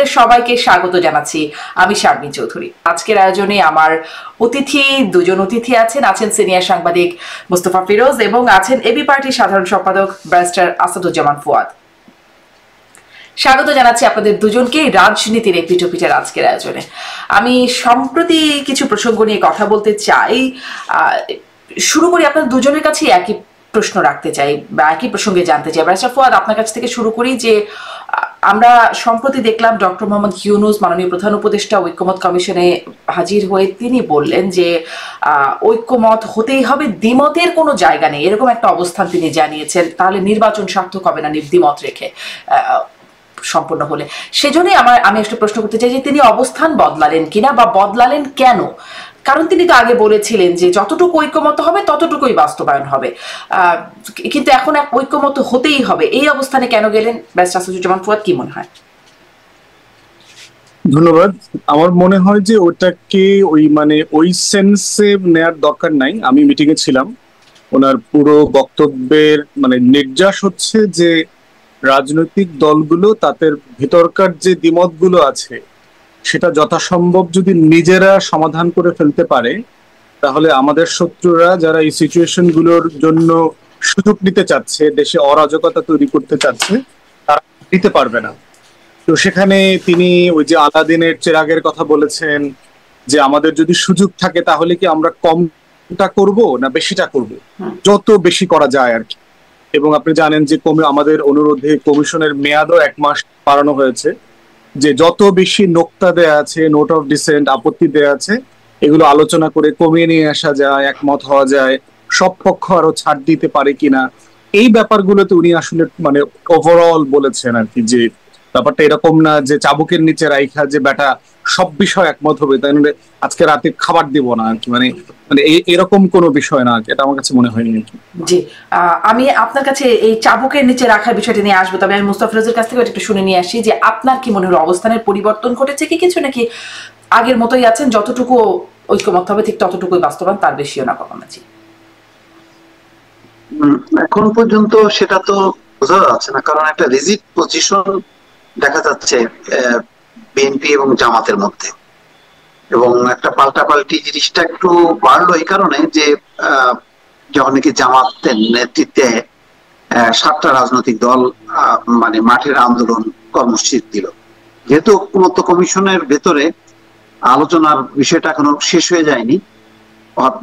আপনাদের সবাইকে স্বাগত জানাচ্ছি। আমি শারমিন চৌধুরী। আজকের আয়োজনে আমার দুজন অতিথি আছেন সিনিয়র সাংবাদিক মুস্তফা ফিরোজ এবং আছেন এবি পার্টির সাধারণ সম্পাদক ব্যারিস্টার আসাদুজ্জামান ফুয়াদ। স্বাগত জানাচ্ছি আপনাদের দুজনকে রাজনীতির এই পিঠোপিঠের আজকের আয়োজনে। আমি সম্প্রতি কিছু প্রসঙ্গ নিয়ে কথা বলতে চাই। শুরু করি, আপনাদের দুজনের কাছে একই প্রশ্ন রাখতে চাই বা একই প্রসঙ্গে জানতে চাই। ব্যারিস্টার ফুয়াদ, আপনার কাছ থেকে শুরু করি যে আমরা সম্প্রতি দেখলাম ডক্টর মোহাম্মদ ইউনূস মাননীয় প্রধান উপদেষ্টা ঐক্যমত কমিশনে হাজির হয়ে তিনি বললেন যে ঐক্যমত হতেই হবে, দ্বিমতের কোনো জায়গা নেই, এরকম একটা অবস্থান তিনি জানিয়েছেন। তাহলে নির্বাচন সার্থক হবে না দ্বিমত রেখে সম্পূর্ণ হলে। সেজন্যই আমি একটা প্রশ্ন করতে চাই যে তিনি অবস্থান বদলালেন কিনা বা বদলালেন কেন? কারণ তিনি তো আগে বলেছিলেন যে যতটুকু ঐক্যমত হবে ততটুকুই বাস্তবায়ন হবে, কিন্তু এখন ঐক্যমত হতেই হবে, এই অবস্থানে কেন গেলেন? ব্যারিস্টার আসাদুজ্জামান ফুয়াদ, কি মনে হয়? ধন্যবাদ। আমার মনে হয় যে ওটাকে ওই সেন্সে নেয়ার দরকার নাই। আমি মিটিং এ ছিলাম, ওনার পুরো বক্তব্যের নির্যাস হচ্ছে যে রাজনৈতিক দলগুলো তাদের ভিতরকার যে দ্বিমতগুলো আছে সেটা যথাসম্ভব যদি নিজেরা সমাধান করে ফেলতে পারে, তাহলে আমাদের শত্রুরা যারা এই সিচুয়েশন গুলোর জন্য সুযোগ নিতে চাচ্ছে, দেশে অরাজকতা তৈরি করতে চাচ্ছে, তারা নিতে পারবে না। তো সেখানে তিনি ওই যে আলাদিনের চেরাগের কথা বলেছেন যে আমাদের যদি সুযোগ থাকে তাহলে কি আমরা কমটা করব না বেশিটা করব, যত বেশি করা যায় আর কি। এবং আপনি জানেন যে আমাদের অনুরোধে কমিশনের মেয়াদও 1 মাস বাড়ানো হয়েছে, যে যত বেশি নোক্তা দেয়া আছে, নোট অফ ডিসেন্ট, আপত্তি দেয়া আছে, এগুলো আলোচনা করে কমিয়ে নিয়ে আসা যায়, একমত হওয়া যায়, সব পক্ষ আরো ছাড় দিতে পারে কিনা, এই ব্যাপারগুলোতে উনি আসলে ওভারঅল বলেছেন আর কি, যে ব্যাপারটা এরকম না যে চাবুকের নিচে রাইখা যে বেটা সব বিষয় একমত হবে তাই আজকে রাতে খাবার দিব না আর কি, এরকম কোনো বিষয় না, এটা আমার কাছে মনে হয়নি। জি, আমি আপনার কাছে এই চাবুকের নিচে রাখার বিষয়টা নিয়ে আসবো, তবে আমি মুস্তফা ফিরোজের কাছ থেকে একটু শুনে নিয়ে আসি যে আপনার কি মনে হলো, অবস্থানের পরিবর্তন ঘটেছে কি কিছু, নাকি আগের মতোই আছেন, যতটুকু ঐক্যমত হবে ঠিক ততটুকুই বাস্তবায়ন, তার বেশিও না কখনো? জি, এখন পর্যন্ত সেটা তো বোঝা যাচ্ছে না, কারণ একটা রিজিড পজিশন দেখা যাচ্ছে বিএনপি এবং জামাতের মধ্যে, এবং একটা পাল্টাপাল্টি জিনিসটা একটু বাড়লো এই কারণে যে যখন নাকি জামাতের নেতৃত্বে 7টা রাজনৈতিক দল মাঠের আন্দোলন কর্মসূচি দিল। যেহেতু ঐক্যমত্য কমিশনের ভেতরে আলোচনার বিষয়টা এখনো শেষ হয়ে যায়নি,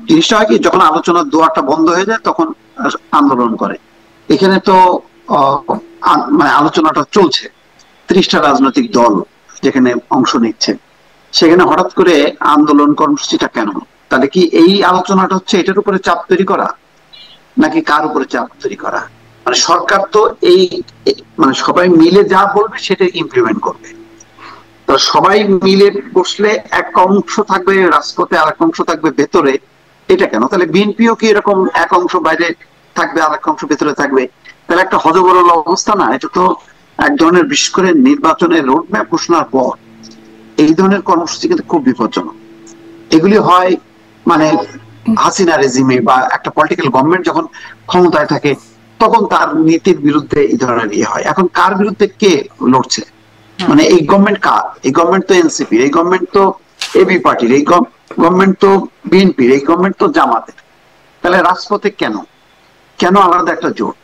জিনিসটা হয় কি, যখন আলোচনার দুয়ারটা বন্ধ হয়ে যায় তখন আন্দোলন করে। এখানে তো আলোচনাটা চলছে, 30টা রাজনৈতিক দল যেখানে অংশ নিচ্ছে, সেখানে হঠাৎ করে আন্দোলন কর্মসূচিটা কেন? তাহলে কি এই আলোচনাটা হচ্ছে এটার উপরে চাপ তৈরি করা, নাকি কার উপরে চাপ তৈরি করা? সরকার তো এই সবাই মিলে যা বলবে সেটা ইমপ্লিমেন্ট করবে। তো সবাই মিলে বসলে এক অংশ থাকবে রাজপথে, আর এক অংশ থাকবে ভেতরে, এটা কেন? তাহলে বিএনপিও কি এরকম এক অংশ বাইরে থাকবে আর এক অংশ ভেতরে থাকবে? তাহলে একটা হজবরল অবস্থা না? এটা তো এক ধরনের, বিশেষ করে নির্বাচনের রোডম্যাপ ঘোষণার পর এই ধরনের কর্মসূচি কিন্তু খুব বিপজ্জনক। এগুলি হয় হাসিনা রেজিমে বা একটা পলিটিক্যাল গভর্নমেন্ট যখন ক্ষমতায় থাকে তখন তার নীতির বিরুদ্ধে এই ধরনের হয়। এখন কার বিরুদ্ধে কে লড়ছে? এই গভর্নমেন্ট কার? এই গভর্নমেন্ট তো এনসিপি, এই গভর্নমেন্ট তো এবি পার্টির, এই গভর্নমেন্ট তো বিএনপির, এই গভর্নমেন্ট তো জামাতের। তাহলে রাজপথে কেন আলাদা একটা জোট?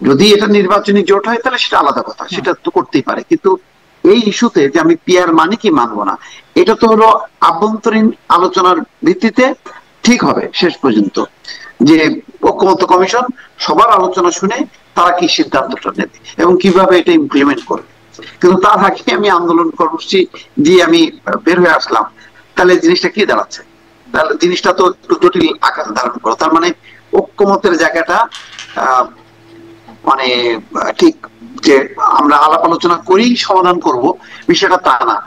যদি এটা নির্বাচনী জোট হয় তাহলে সেটা আলাদা কথা, সেটা তো করতেই পারে। কিন্তু এই ইস্যুতে যে আমি পিয়ার কি মানবো না, এটা তো হলো আভ্যন্তরীণ আলোচনার ভিত্তিতে ঠিক হবে শেষ পর্যন্ত, যে ঐক্যমত্য কমিশন সবার আলোচনা শুনে তারা কি সিদ্ধান্তটা নেবে এবং কিভাবে এটা ইমপ্লিমেন্ট করবে। কিন্তু তার আগে আমি আন্দোলন কর্মসূচি দিয়ে আমি বের হয়ে আসলাম, তাহলে জিনিসটা কি দাঁড়াচ্ছে? তাহলে জিনিসটা তো একটু জটিল আকার ধারণ করো। তার ঐক্যমতের জায়গাটা ঠিক যে আমরা আলাপ আলোচনা করেই সমাধান করব বিষয়টা তা না।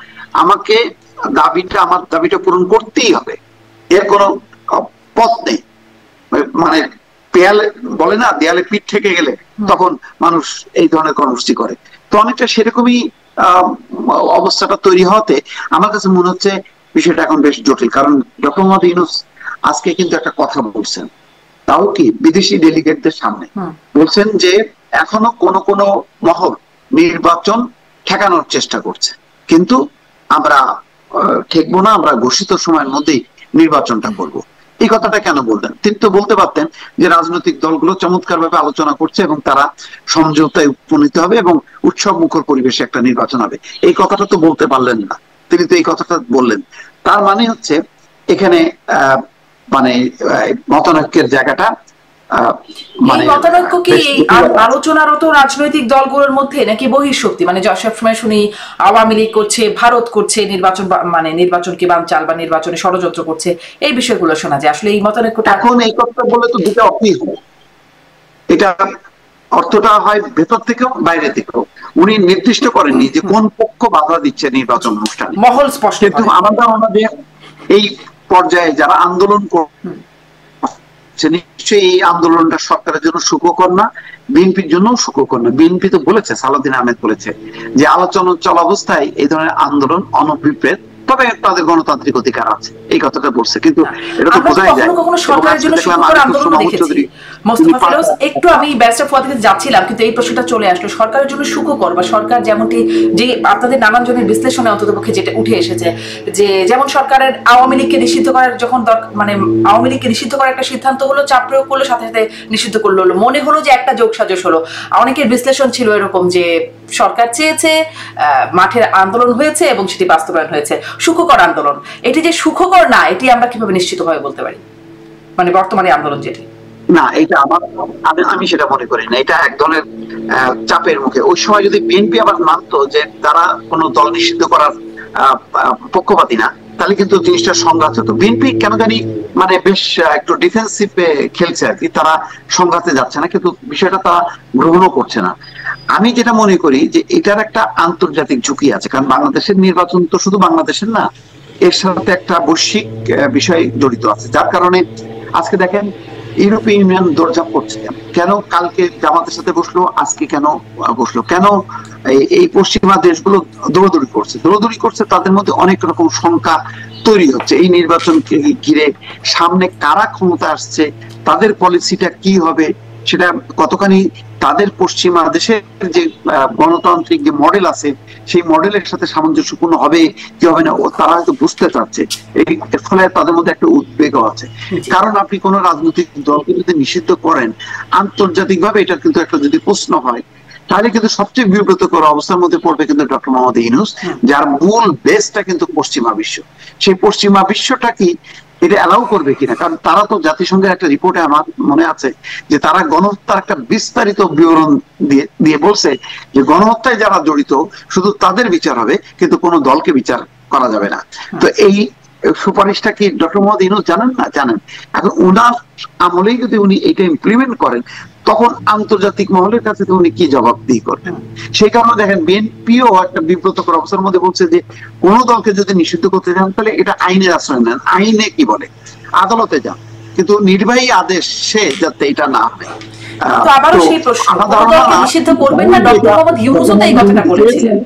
আমাকে আমার দাবিটা পূরণ করতেই হবে, এর কোনো পথ নেই। দেয়ালে বলে না, দেয়ালে পিঠ থেকে গেলে তখন মানুষ এই ধরনের কর্মসূচি করে। তো অনেকটা সেরকমই অবস্থাটা তৈরি হওয়াতে আমার কাছে মনে হচ্ছে বিষয়টা এখন বেশ জটিল। কারণ ডক্টর মোহাম্মদ ইউনূস আজকে কিন্তু একটা কথা বলছেন, তাও কি বিদেশি ডেলিগেটদের সামনে বলছেন যে এখনো কোন মহল নির্বাচন ঠেকানোর চেষ্টা করছে, কিন্তু আমরা ঠেকবো না, আমরা ঘোষিত সময়ের মধ্যেই নির্বাচনটা করব। এই কথাটা কেন বললেন? তিনি তো বলতে পারতেন যে রাজনৈতিক দলগুলো চমৎকার ভাবে আলোচনা করছে এবং তারা সমঝোতায় উপনীত হবে এবং উৎসব মুখর পরিবেশে একটা নির্বাচন হবে। এই কথাটা তো বলতে পারলেন না, তিনি তো এই কথাটা বললেন। তার মানে হচ্ছে এখানে মানে মতানৈক্যের জায়গাটা এই মতানৈক্য কি আলোচনারত রাজনৈতিক দলগুলোর মধ্যে নাকি বহিঃশক্তি? মানে সবসময় শুনি আওয়ামী লীগ করছে, ভারত করছে নির্বাচন, মানে নির্বাচনকে বানচাল বা নির্বাচনে ষড়যন্ত্র করছে, এই বিষয়গুলো শোনা যায়। আসলে এই মতানৈক্যটা এখন এই কথা বলে তো দুটো অর্থই হয়, এটা অর্থটা হয় ভেতর থেকেও বাইরে থেকেও। উনি নির্দিষ্ট করেননি যে কোন পক্ষ বাধা দিচ্ছে নির্বাচন অনুষ্ঠানে, মহল স্পষ্ট, কিন্তু আমাদের এই পর্যায়ে যারা আন্দোলন নিশ্চয়ই এই আন্দোলনটা সরকারের জন্য সুখকর না, বিএনপির জন্য সুখকর না। বিএনপি তো বলেছে, সালাউদ্দিন আহমেদ বলেছে যে আলোচনা চলাবস্থায় এই ধরনের আন্দোলন অনভিপ্রেত, তবে তাদের গণতান্ত্রিক অধিকার আছে, এই কথাটা বলছে। কিন্তু এটা তো বোঝাই যায় কখনো সরকারের জন্য সুখকর আন্দোলন দেখেছি। মোস্তফা ফিরোজ, একটু আমি ব্যারিস্টার ফুয়াদ থেকে যাচ্ছিলাম কিন্তু এই প্রশ্নটা চলে আসলো, সরকারের জন্য সুখকর বা সরকার যেমনটি যে আপনাদের নানান জনের বিশ্লেষণে অন্ততপক্ষে যেটা উঠে এসেছে যে যেমন সরকারের আওয়ামী লীগকে নিষিদ্ধ করার যখন মানে আওয়ামী লীগকে নিষিদ্ধ করার একটা সিদ্ধান্ত হলো, চাপ প্রয়োগ করলো, সাথে সাথে নিষিদ্ধ করলো, মনে হলো যে একটা যোগসাজশ হলো। অনেকের বিশ্লেষণ ছিল এরকম যে সরকার চেয়েছে, মাঠের আন্দোলন হয়েছে এবং সেটি বাস্তবায়ন হয়েছে, সুখকর আন্দোলন। এটি যে সুখকর না, এটি আমরা কিভাবে নিশ্চিতভাবে বলতে পারি, মানে বর্তমানে আন্দোলন যেটি? না, এটা আমি সেটা মনে করি না, এটা এক ধরনের চাপের মুখে। ওই সময় যদি বিএনপি আবার মানতো যে তারা কোনো দল নিষিদ্ধ করার পক্ষপাতী না, তাহলে কিন্তু জিনিসটা সংঘাত হতো। বিএনপি কেন জানি মানে বেশ একটু ডিফেন্সিভে খেলছে আর কি, তারা সংঘাতে যাচ্ছে না, কিন্তু বিষয়টা তারা গ্রহণও করছে না। আমি যেটা মনে করি যে এটার একটা আন্তর্জাতিক ঝুঁকি আছে, কারণ বাংলাদেশের নির্বাচন তো শুধু বাংলাদেশের না, এর সাথে একটা বৈশ্বিক বিষয় জড়িত আছে, যার কারণে আজকে দেখেন ইউরোপীয় ইউনিয়ন দরজা করছে কেন, কালকে জামাতের সাথে বসলো, আজকে কেন বসলো, কেন এই পশ্চিমা দেশগুলো দৌড়দৌড়ি করছে, তাদের মধ্যে অনেক রকম শঙ্কা তৈরি হচ্ছে এই নির্বাচনকে ঘিরে। সামনে কারা ক্ষমতা আসছে, তাদের পলিসিটা কি হবে, সেটা কতখানি তাদের পশ্চিমা দেশের যে গণতান্ত্রিক যে মডেল আছে সেই মডেলের সাথে সামঞ্জস্যপূর্ণ হবে কি হবে না, তারা হয়তো বুঝতে চাচ্ছে। এর ফলে তাদের মধ্যে একটা উদ্বেগও আছে, কারণ আপনি কোন রাজনৈতিক দলকে যদি নিষিদ্ধ করেন আন্তর্জাতিকভাবে, এটার কিন্তু একটা যদি প্রশ্ন হয়, তাহলে কিন্তু সবচেয়ে বিব্রতকর অবস্থার মধ্যে পড়বে কিন্তু ডক্টর মোহাম্মদ ইউনূস, যার মূল বেসটা কিন্তু পশ্চিমা বিশ্ব। সেই পশ্চিমা বিশ্বটা কি এটা অ্যালাউ করবে কিনা, কারণ তারা তো জাতিসংঘের একটা রিপোর্টে আমার মনে আছে যে তারা গণহত্যার একটা বিস্তারিত বিবরণ দিয়ে বলছে যে গণহত্যায় যারা জড়িত শুধু তাদের বিচার হবে, কিন্তু কোনো দলকে বিচার করা যাবে না। তো এই সুপারিশটা কি ডক্টর মোহাম্মদ ইউনূস জানেন না? জানেন। এখন উনার আমলেই যদি উনি এটা ইমপ্লিমেন্ট করেন, তখন আন্তর্জাতিক মহলের কাছে তো উনি কি জবাবদিহি করবেন? সেই কারণে দেখেন বিএনপিও একটা বিব্রতকর অবস্থার মধ্যে বলছে যে কোন দলকে যদি নিষিদ্ধ করতে চান তাহলে এটা আইনের আশ্রয় নেন, আইনে কি বলে আদালতে যান, কিন্তু নির্বাহী আদেশে যাতে এটা না হয়। তো আবারও সেই প্রশ্ন, কোন দলকে নিষিদ্ধ করবেন না, ডক্টর মোহাম্মদ ইউনূসও তো এই কথাটা বলেছিলেন।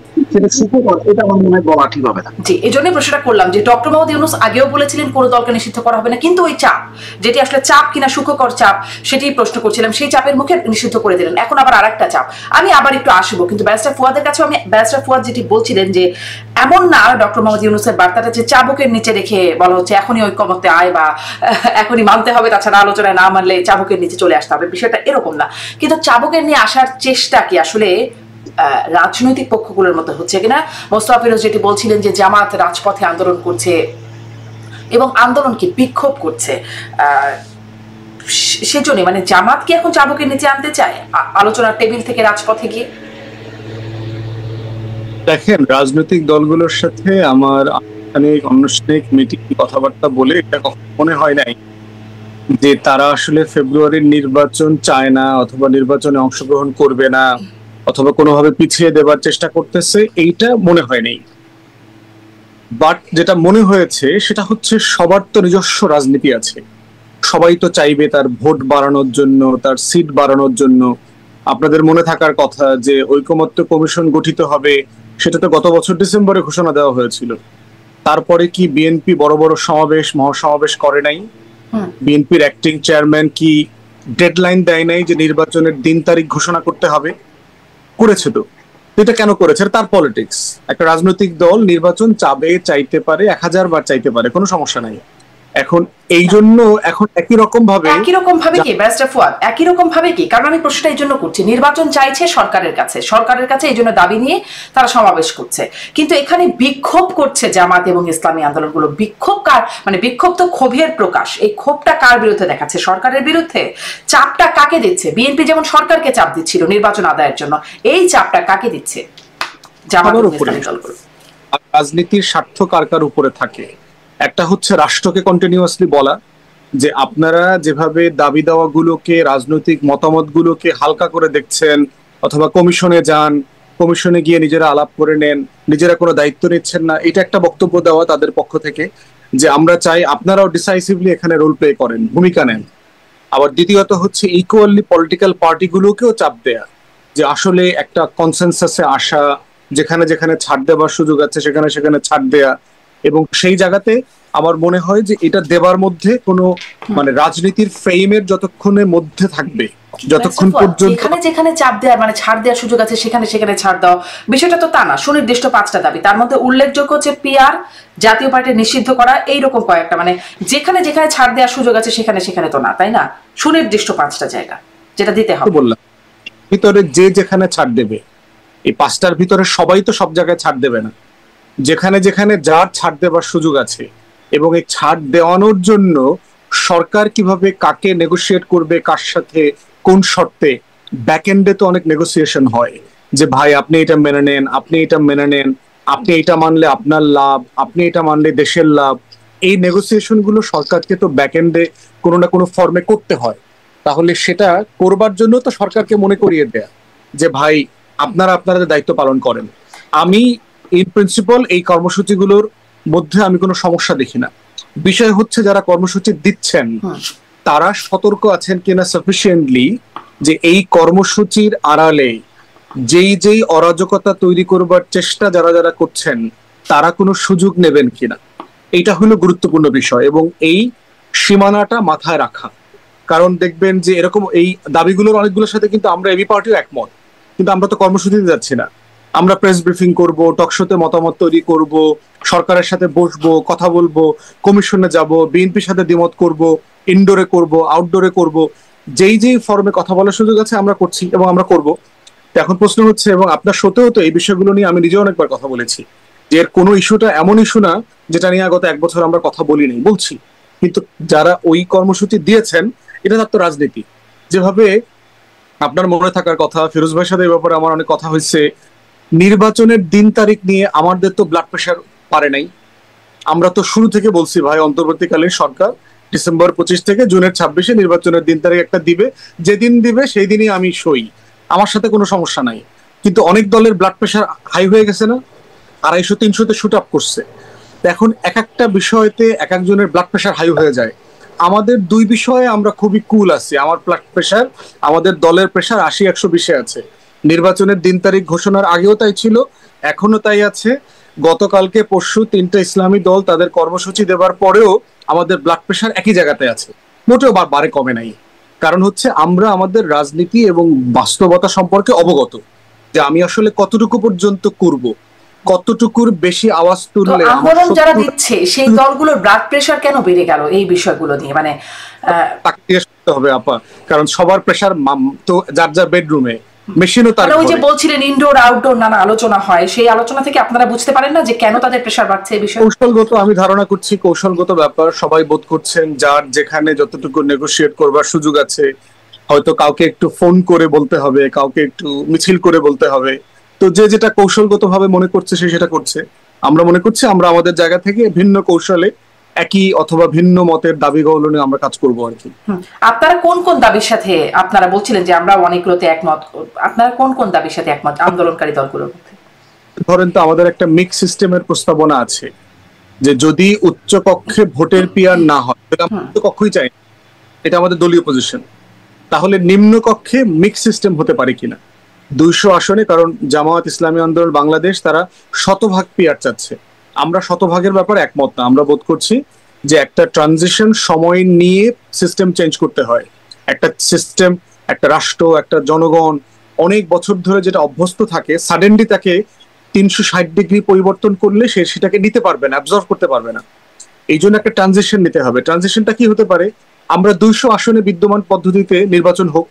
এজন্য প্রশ্নটা করলাম যে ডক্টর মোহাম্মদ ইউনূস আগেও বলেছিলেন কোন দলকে নিষিদ্ধ করা হবে না, কিন্তু ওই চাপ, যেটি আসলে চাপ কিনা সুখকর চাপ, সেটি প্রশ্ন করছিলাম, সেই চাপের মুখে নিষিদ্ধ করে দিলেন। এখন আবার আরেকটা চাপ, আমি আবার একটু আসবো, কিন্তু ব্যারিস্টার ফুয়াদের কাছে আমি ব্যারিস্টার ফুয়াদ যেটি বলছিলেন যে এমন না ডক্টর মোহাম্মদ ইউনূসের বার্তাটা যে চাবুকের নিচে রেখে বলা হচ্ছে এখনই ঐক্যমত্যে আয় বা এখনই মানতে হবে, তাছাড়া আলোচনায় না মানলে চাবুকের নিচে চলে আসতে হবে, বিষয়টা এরকম না। কিন্তু চাবুকের নিয়ে আসার চেষ্টা কি আসলে রাজনৈতিক পক্ষগুলোর মধ্যে হচ্ছে কিনা? মোস্তফা ফিরোজ যেটি বলছিলেন যে জামাত রাজপথে আন্দোলন করছে এবং আন্দোলনকে বিক্ষোভ করছে, সেজন্য মানে জামাত কি এখন চাবুকের নিচে আনতে চায় আলোচনার টেবিল থেকে রাজপথে গিয়ে? দেখেন, রাজনৈতিক দলগুলোর সাথে আমার আনুষ্ঠানিক মিটিং কথাবার্তা বলে এটা কখনো মনে হয় নাই যে তারা আসলে ফেব্রুয়ারির নির্বাচন চায় না, অথবা নির্বাচনে অংশগ্রহণ করবে না, অথবা কোনোভাবে পিছিয়ে দেবার চেষ্টা করতেছে, এইটা মনে হয়নি। বাট যেটা মনে হয়েছে সেটা হচ্ছে সবার তো নিজস্ব রাজনীতি আছে, সবাই তো চাইবে তার ভোট বাড়ানোর জন্য, তার সিট বাড়ানোর জন্য। আপনাদের মনে থাকার কথা যে ঐকমত্য কমিশন গঠিত হবে, সেটা তো গত বছর ডিসেম্বরে ঘোষণা দেওয়া হয়েছিল। তারপরে কি বিএনপি বড় বড় সমাবেশ মহাসমাবেশ করে নাই? বিএনপির অ্যাক্টিং চেয়ারম্যান কি ডেডলাইন দেয় নাই যে নির্বাচনের দিন তারিখ ঘোষণা করতে হবে? করেছে তো। তো এটা কেন করেছে? এটা তার পলিটিক্স। একটা রাজনৈতিক দল নির্বাচন চাবে, চাইতে পারে, 1000 বার চাইতে পারে, কোনো সমস্যা নাই। এখন এই জন্য এখন একই রকম ভাবে কি ব্যারিস্টার ফুয়াদ, একই রকম ভাবে কি? কারণ আমি প্রশ্নটা এই জন্য করছি, নির্বাচন চাইছে সরকারের কাছে এই জন্য দাবি নিয়ে তারা সমাবেশ করছে, কিন্তু এখানে বিক্ষোভ করছে জামাত এবং ইসলামী আন্দোলনগুলো। বিক্ষোভ কার, মানে বিক্ষোভ তো ক্ষোভের প্রকাশ। এই ক্ষোভটা কার বিরুদ্ধে দেখাচ্ছে? সরকারের বিরুদ্ধে। চাপটা কাকে দিচ্ছে? বিএনপি যেমন সরকারকে চাপ দিচ্ছিল নির্বাচন আদায়ের জন্য, এই চাপটা কাকে দিচ্ছে? জামাত এবং ইসলামী দলগুলো। রাজনীতির স্বার্থ কার কার উপরে থাকে? একটা হচ্ছে রাষ্ট্রকে কন্টিনিউয়াসলি বলা যে আপনারা যেভাবে দাবি দাওয়াগুলোকে, রাজনৈতিক মতামতগুলোকে হালকা করে দেখছেন, অথবা কমিশনে যান, কমিশনে গিয়ে নিজেরা আলাপ করে নেন, নিজেরা কোনো দায়িত্ব নিচ্ছেন না, এটা একটা বক্তব্য দেওয়া তাদের পক্ষ থেকে যে আমরা চাই আপনারাও ডিসাইসিভলি এখানে রোল প্লে করেন, ভূমিকা নেন। আবার দ্বিতীয়ত হচ্ছে ইকুয়ালি পলিটিক্যাল পার্টিগুলোকেও চাপ দেয়া যে আসলে একটা কনসেনসাসে আসা, যেখানে যেখানে ছাড় দেওয়ার সুযোগ আছে সেখানে সেখানে ছাড় দেয়া। এবং সেই জায়গাতে আমার মনে হয় যে এটা দেবার মধ্যে কোনো মানে রাজনীতির ফ্রেমের যতক্ষণের মধ্যে থাকবে, যতক্ষণ পর্যন্ত যেখানে যেখানে চাপ দেওয়ার মানে ছাড় দেওয়ার সুযোগ আছে সেখানে সেখানে ছাড় দাও, বিষয়টা তো তা না। সুনির্দিষ্ট 5টা দাবি, তার মধ্যে উল্লেখযোগ্য হচ্ছে পিআর, জাতীয় পার্টি নিষিদ্ধ করা, এইরকম কয়েকটা, মানে যেখানে যেখানে ছাড় দেওয়ার সুযোগ আছে সেখানে সেখানে তো না, তাই না? সুনির্দিষ্ট 5টা জায়গা যেটা দিতে হবে। বললাম ভিতরে যে যেখানে ছাড় দেবে, এই 5টার ভিতরে সবাই তো সব জায়গায় ছাড় দেবে না। যেখানে যেখানে যার ছাড় দেওয়ার সুযোগ আছে এবং এই ছাড় দেওয়ানোর জন্য সরকার কিভাবে কাকে নেগোশিয়েট করবে, কার সাথে, কোন শর্তে, ব্যাকএন্ডে তো অনেক নেগোসিয়েশন হয় যে ভাই আপনি এটা মেনে নেন, আপনি এটা মেনে নেন, আপনি এটা মানলে আপনার লাভ, আপনি এটা মানলে দেশের লাভ। এই নেগোসিয়েশন গুলো সরকারকে তো ব্যাকএন্ডে কোনো না কোনো ফর্মে করতে হয়। তাহলে সেটা করবার জন্য তো সরকারকে মনে করিয়ে দেয়া যে ভাই আপনারা আপনাদের দায়িত্ব পালন করেন। আমি ইন প্রিন্সিপাল এই কর্মসূচিগুলোর মধ্যে আমি কোনো সমস্যা দেখি না। বিষয় হচ্ছে যারা কর্মসূচি দিচ্ছেন তারা সতর্ক আছেন কিনা সাফিসিয়েন্টলি যে এই কর্মসূচির আড়ালে যেই যেই অরাজকতা তৈরি করবার চেষ্টা যারা যারা করছেন তারা কোনো সুযোগ নেবেন কিনা, এইটা হলো গুরুত্বপূর্ণ বিষয়। এবং এই সীমানাটা মাথায় রাখা, কারণ দেখবেন যে এরকম এই দাবিগুলোর অনেকগুলোর সাথে কিন্তু আমরা এবি পার্টিও একমত, কিন্তু আমরা তো কর্মসূচিতে যাচ্ছি না। আমরা প্রেস ব্রিফিং করব, টকশোতে মতামত তৈরি করব, সরকারের সাথে বসবো, কথা বলবো, কমিশনে যাব, বিএনপির সাথে দ্বিমত করব, ইনডোরে করব, আউটডোরে করব, যেই যেই ফর্মে কথা বলার সুযোগ আছে আমরা করছি এবং আমরা করব। এখন প্রশ্ন হচ্ছে, এবং আপনার সত্ত্বেও তো এই বিষয়গুলো নিয়ে আমি নিজেও অনেকবার কথা বলেছি, যে এর কোনো ইস্যুটা এমন ইস্যু না যেটা নিয়ে গত 1 বছর আমরা কথা বলিনি, বলছি। কিন্তু যারা ওই কর্মসূচি দিয়েছেন এটা তার তো রাজনীতি। যেভাবে আপনার মনে থাকার কথা, ফিরোজ ভাইয়ের সাথে এই ব্যাপারে আমার অনেক কথা হয়েছে, নির্বাচনের দিন তারিখ নিয়ে আমাদের তো ব্লাড প্রেশার পারে নাই। আমরা তো শুরু থেকে বলছি ভাই অন্তর্বর্তীকালীন সরকার ডিসেম্বর 25 থেকে জুনের 26-এ নির্বাচনের দিন তারিখ একটা দিবে, যেদিন দিবে সেই দিনই আমি সই, আমার সাথে কোনো সমস্যা নাই। কিন্তু অনেক দলের ব্লাড প্রেশার হাই হয়ে গেছে না, 250-300-তে শুট আপ করছে। এখন এক একটা বিষয়তে এক একজনের ব্লাড প্রেশার হাই হয়ে যায়। আমাদের 2 বিষয়ে আমরা খুবই কুল আছি। আমার ব্লাড প্রেশার, আমাদের দলের প্রেশার 80-120-এ আছে। নির্বাচনের দিন তারিখ ঘোষণার আগেও তাই ছিল, এখনো তাই আছে। গতকালকে পরশু 3টা ইসলামী দল তাদের কর্মসূচি দেবার পরেও আমাদের ব্লাড প্রেশার একই জায়গাতে আছে, মোটেও বারে কমে নাই। কারণ হচ্ছে আমরা আমাদের রাজনীতি এবং বাস্তবতা সম্পর্কে অবগত, যে আমি আসলে কতটুকু পর্যন্ত করব, কতটুকুর বেশি আওয়াজ তুললে। আন্দোলন যারা দিচ্ছে সেই দলগুলোর ব্লাড প্রেশার কেন বেড়ে গেল এই বিষয়গুলো নিয়ে, মানে তাকে জিজ্ঞেস করতে হবে আপা, কারণ সবার প্রেশার তো যার যার বেডরুমে, মেশিনও তার। ওই যে বলছিলেন ইনডোর আউটডোর নানা আলোচনা হয়, সেই আলোচনা থেকে আপনারা বুঝতে পারেন না যে কেন তাদের প্রেশার বাড়ছে এই বিষয়ে? কৌশলগত, আমি ধারণা করছি কৌশলগত ব্যাপার। সবাই বোধ করছেন যার যেখানে যতটুকু নেগোশিয়েট করবার সুযোগ আছে, হয়তো কাউকে একটু ফোন করে বলতে হবে, কাউকে একটু মিছিল করে বলতে হবে। তো যে যেটা কৌশলগত ভাবে মনে করছে সে সেটা করছে। আমরা মনে করছি আমরা আমাদের জায়গা থেকে ভিন্ন কৌশলে একই অথবা ভিন্ন মতের দাবিগুলো নিয়ে আমরা কাজ করবো আর কি। আপনারা কোন কোন দাবির সাথে, আপনারা বলছিলেন যে আমরা অনেকগুলোতে একমত, আপনারা কোন কোন দাবির সাথে একমত আন্দোলনকারী দলগুলোর মধ্যে? ধরেন তো আমাদের একটা মিক্স সিস্টেমের প্রস্তাবনা আছে, যে যদি উচ্চ কক্ষে ভোটের পিয়ার না হয়, উচ্চ কক্ষই চাই, এটা আমাদের দলীয় পজিশন, তাহলে নিম্ন কক্ষে মিক্স সিস্টেম হতে পারে কিনা 200 আসনে। কারণ জামায়াত ইসলামী আন্দোলন বাংলাদেশ তারা শতভাগ পিয়ার চাচ্ছে, আমরা শতভাগের ব্যাপারে একমত না। আমরা বোধ করছি যে একটা ট্রানজিশন সময় নিয়ে সিস্টেম চেঞ্জ করতে হয়। একটা সিস্টেম, একটা রাষ্ট্র, একটা জনগণ অনেক বছর ধরে যেটা অভ্যস্ত থাকে, সাডেনলি তাকে 360 ডিগ্রি পরিবর্তন করলে সে সেটাকে নিতে পারবে না, অ্যাবজর্ভ করতে পারবে না। এই জন্য একটা ট্রানজিশন নিতে হবে। ট্রানজিশনটা কি হতে পারে? আমরা 200 আসনে বিদ্যমান পদ্ধতিতে নির্বাচন হোক,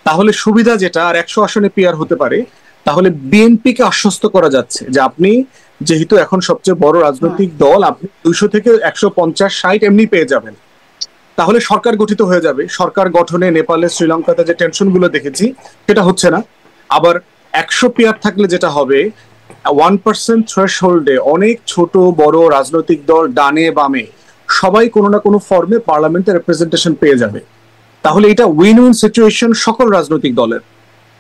তাহলে সুবিধা যেটা, আর 100 আসনে পিআর হতে পারে। তাহলে বিএনপিকে আশ্বস্ত করা যাচ্ছে যে আপনি যেহেতু এখন সবচেয়ে বড় রাজনৈতিক দল, আপনি 200 থেকে 150-60 এমনি পেয়ে যাবেন। তাহলে সরকার গঠিত হয়ে যাবে। সরকার গঠনে নেপালে, শ্রীলঙ্কাতে যে টেনশন গুলো দেখেছি সেটা হচ্ছে না। আবার 100 পিআর থাকলে যেটা হবে, 1% থ্রেশহোল্ডে অনেক ছোট বড় রাজনৈতিক দল ডানে বামে সবাই কোনো না কোনো ফর্মে পার্লামেন্টে রিপ্রেজেন্টেশন পেয়ে যাবে। তাহলে এটা উইন উইন সিচুয়েশন সকল রাজনৈতিক দলের।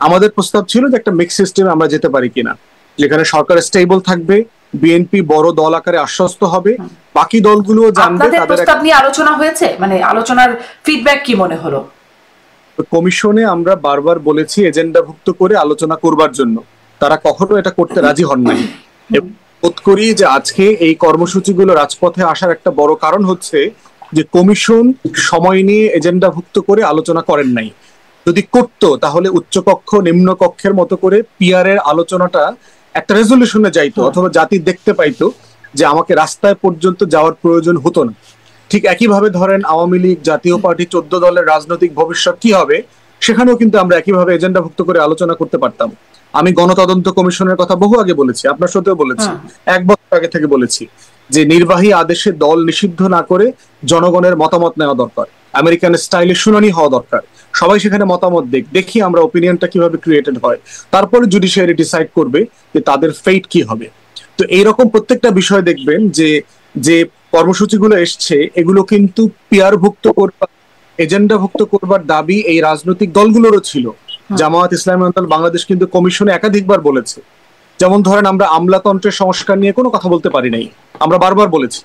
আমাদের প্রস্তাব ছিল যে একটা মিক্স সিস্টেমে আমরা যেতে পারি কিনা, যেখানে সরকার স্টেবল থাকবে, বিএনপি বড় দল আকারে আশ্বস্ত হবে, বাকি দলগুলো জানবে। আপনাদের প্রস্তাব নিয়ে আলোচনা হয়েছে, মানে আলোচনার ফিডব্যাক কি মনে হলো? কমিশনে আমরা বারবার বলেছি এজেন্ডাভুক্ত করে আলোচনা করবার জন্য, তারা কখনো এটা করতে রাজি হন নাই। বোধ করি যে আজকে এই কর্মসূচিগুলো রাজপথে আসার একটা বড় কারণ হচ্ছে যে কমিশন সময় নিয়ে এজেন্ডাভুক্ত করে আলোচনা করেন নাই। যদি করতো তাহলে উচ্চকক্ষ নিম্ন কক্ষের মতো করে পিআর এর আলোচনাটা একটা রেজলিউশনে যাইতো, অথবা জাতি দেখতে পাইতো যে আমাকে রাস্তায় পর্যন্ত যাওয়ার প্রয়োজন হতো না। ঠিক একইভাবে ধরেন আওয়ামী লীগ, জাতীয় পার্টি, 14 দলের রাজনৈতিক ভবিষ্যৎ কি হবে, সেখানেও কিন্তু আমরা একইভাবে এজেন্ডাভুক্ত করে আলোচনা করতে পারতাম। আমি গণতদন্ত কমিশনের কথা বহু আগে বলেছি, আপনার সাথেও বলেছি, 1 বছর আগে থেকে বলেছি যে নির্বাহী আদেশে দল নিষিদ্ধ না করে জনগণের মতামত নেওয়া দরকার, আমেরিকান স্টাইলে শুনানি হওয়া দরকার, সবাই সেখানে মতামত দেখি আমরা ওপিনিয়নটা কিভাবে ক্রিয়েটেড হয়, তারপরে জুডিশিয়ারি ডিসাইড করবে যে তাদের ফেট কি হবে। তো এইরকম প্রত্যেকটা বিষয় দেখবেন যে যে কর্মসূচিগুলো এসছে এগুলো কিন্তু পিআরভুক্ত করবার, এজেন্ডাভুক্ত করবার দাবি এই রাজনৈতিক দলগুলোরও ছিল। জামায়াত ইসলামী দল বাংলাদেশ কিন্তু কমিশনে একাধিকবার বলেছে। যেমন ধরেন আমরা আমলাতন্ত্রের সংস্কার নিয়ে কোনো কথা বলতে পারি নাই, আমরা বারবার বলেছি।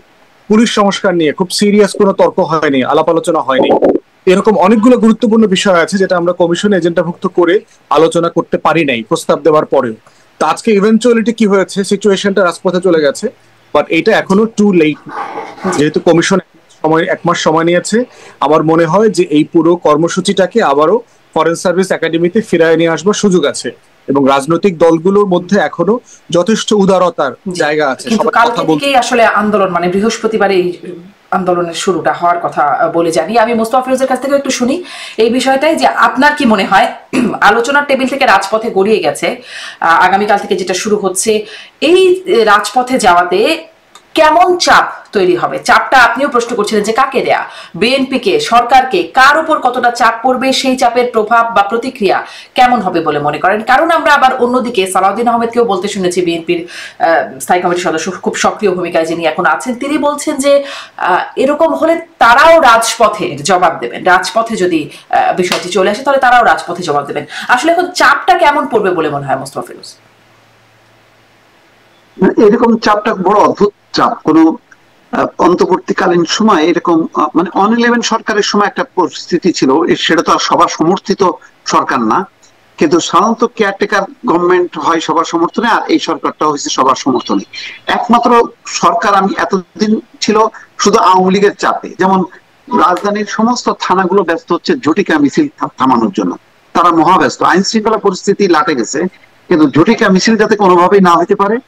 পুলিশ সংস্কার নিয়ে খুব সিরিয়াস কোনো তর্ক হয়নি, আলাপ আলোচনা হয়নি। এরকম অনেকগুলো গুরুত্বপূর্ণ বিষয় আছে যেটা আমরা কমিশনে এজেন্ডাভুক্ত করে আলোচনা করতে পারি নাই প্রস্তাব দেওয়ার পরেও। তো আজকে ইভেন্চুয়ালিটি কি হয়েছে, সিচুয়েশনটা রাজপথে চলে গেছে, বাট এটা এখনো টু লেট। যেহেতু কমিশন 1 মাস সময় নিয়েছে, আমার মনে হয় যে এই পুরো কর্মসূচিটাকে আবারও ফরেন সার্ভিস একাডেমিতে ফিরিয়ে নিয়ে আসবার সুযোগ আছে, এবং রাজনৈতিক দলগুলোর মধ্যে এখনো যথেষ্ট উদারতার জায়গা আছে। কিন্তু কালকে থেকেই আসলে আন্দোলন, মানে বৃহস্পতিবার এই আন্দোলনের শুরুটা হওয়ার কথা বলে জানি। আমি মোস্তফা ফিরোজের কাছ থেকে একটু শুনি এই বিষয়টাই, যে আপনার কি মনে হয় আলোচনার টেবিল থেকে রাজপথে গড়িয়ে গেছে, আগামীকাল থেকে যেটা শুরু হচ্ছে, এই রাজপথে যাওয়াতে কেমন চাপ তৈরি হবে? চাপটা আপনিও প্রশ্ন করছিলেন যে কাকে দেয়া, বিএনপিকে, সরকারকে, কার উপর কতটা চাপ পড়বে, সেই চাপের প্রভাব বা প্রতিক্রিয়া কেমন হবে বলে মনে করেন? কারণ আমরা আবার অন্যদিকে সালাউদ্দিন আহমেদকেও বলতে শুনেছি, বিএনপির স্থায়ী কমিটির সদস্য, খুব সক্রিয় ভূমিকায় যিনি এখন আছেন, তিনি বলছেন যে এরকম হলে তারাও রাজপথে জবাব দেবেন। রাজপথে যদি বিষয়টি চলে আসে তাহলে তারাও রাজপথে জবাব দেবেন। আসলে এখন চাপটা কেমন পড়বে বলে মনে হয় মোস্তফা ফিরোজ? এরকম চাপটা বড় অদ্ভুত চাপ। কোন অন্তর্বর্তীকালীন সময় এরকম, মানে 11 সরকারের সময় একটা পরিস্থিতি ছিল, সেটা তো আর সবার সমর্থিত সরকার না, কিন্তু সাধারণত কেয়ারটেকার গভর্নমেন্ট হয় সবার সমর্থনে, আর এই সরকারটা হয়েছে সবার সমর্থনে। একমাত্র সরকার আমি এতদিন ছিল শুধু আওয়ামী লীগের চাপে। যেমন রাজধানীর সমস্ত থানাগুলো ব্যস্ত হচ্ছে ঝটিকা মিছিল থামানোর জন্য, তারা মহাব্যস্ত। আইন শৃঙ্খলা পরিস্থিতি লাটে গেছে, কিন্তু ঝটিকা মিছিল যাতে কোনোভাবেই না হতে পারে,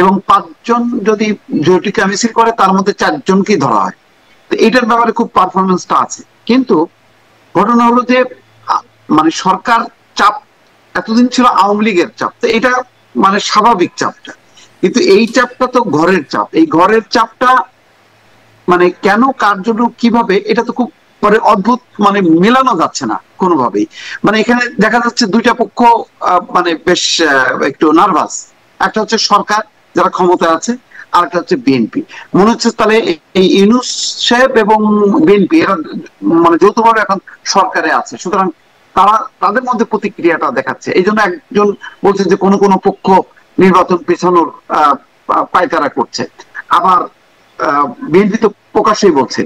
এবং 5 জন যদি ঝটিকা মিছিল করে তার মধ্যে 4 জনকেই ধরা হয়। তো এইটার ব্যাপারে খুব পারফরমেন্সটা আছে। কিন্তু ঘটনা হলো যে মানে সরকার চাপ এতদিন ছিল আওয়ামী লীগের চাপ, তো এটা মানে স্বাভাবিক চাপটা। কিন্তু এই চাপটা তো ঘরের চাপ। এই ঘরের চাপটা মানে কেন, কার জন্য, কিভাবে, এটা তো খুব পরে অদ্ভুত, মানে মেলানো যাচ্ছে না কোনোভাবেই। মানে এখানে দেখা যাচ্ছে দুইটা পক্ষ মানে বেশ একটু নার্ভাস। একটা হচ্ছে সরকার যারা ক্ষমতায় আছে, আর একটা হচ্ছে বিএনপি। মনে হচ্ছে তাহলে এই ইউনূস সাহেব এবং বিএনপি এরা মানে যৌথভাবে এখন সরকারে আছে, সুতরাং তারা তাদের মধ্যে প্রতিক্রিয়াটা দেখাচ্ছে। এই জন্য একজন বলছে যে কোনো কোনো পক্ষ নির্বাচন পেছানোর পায়তারা করছে, আবার বিএনপি তো প্রকাশ্যেই বলছে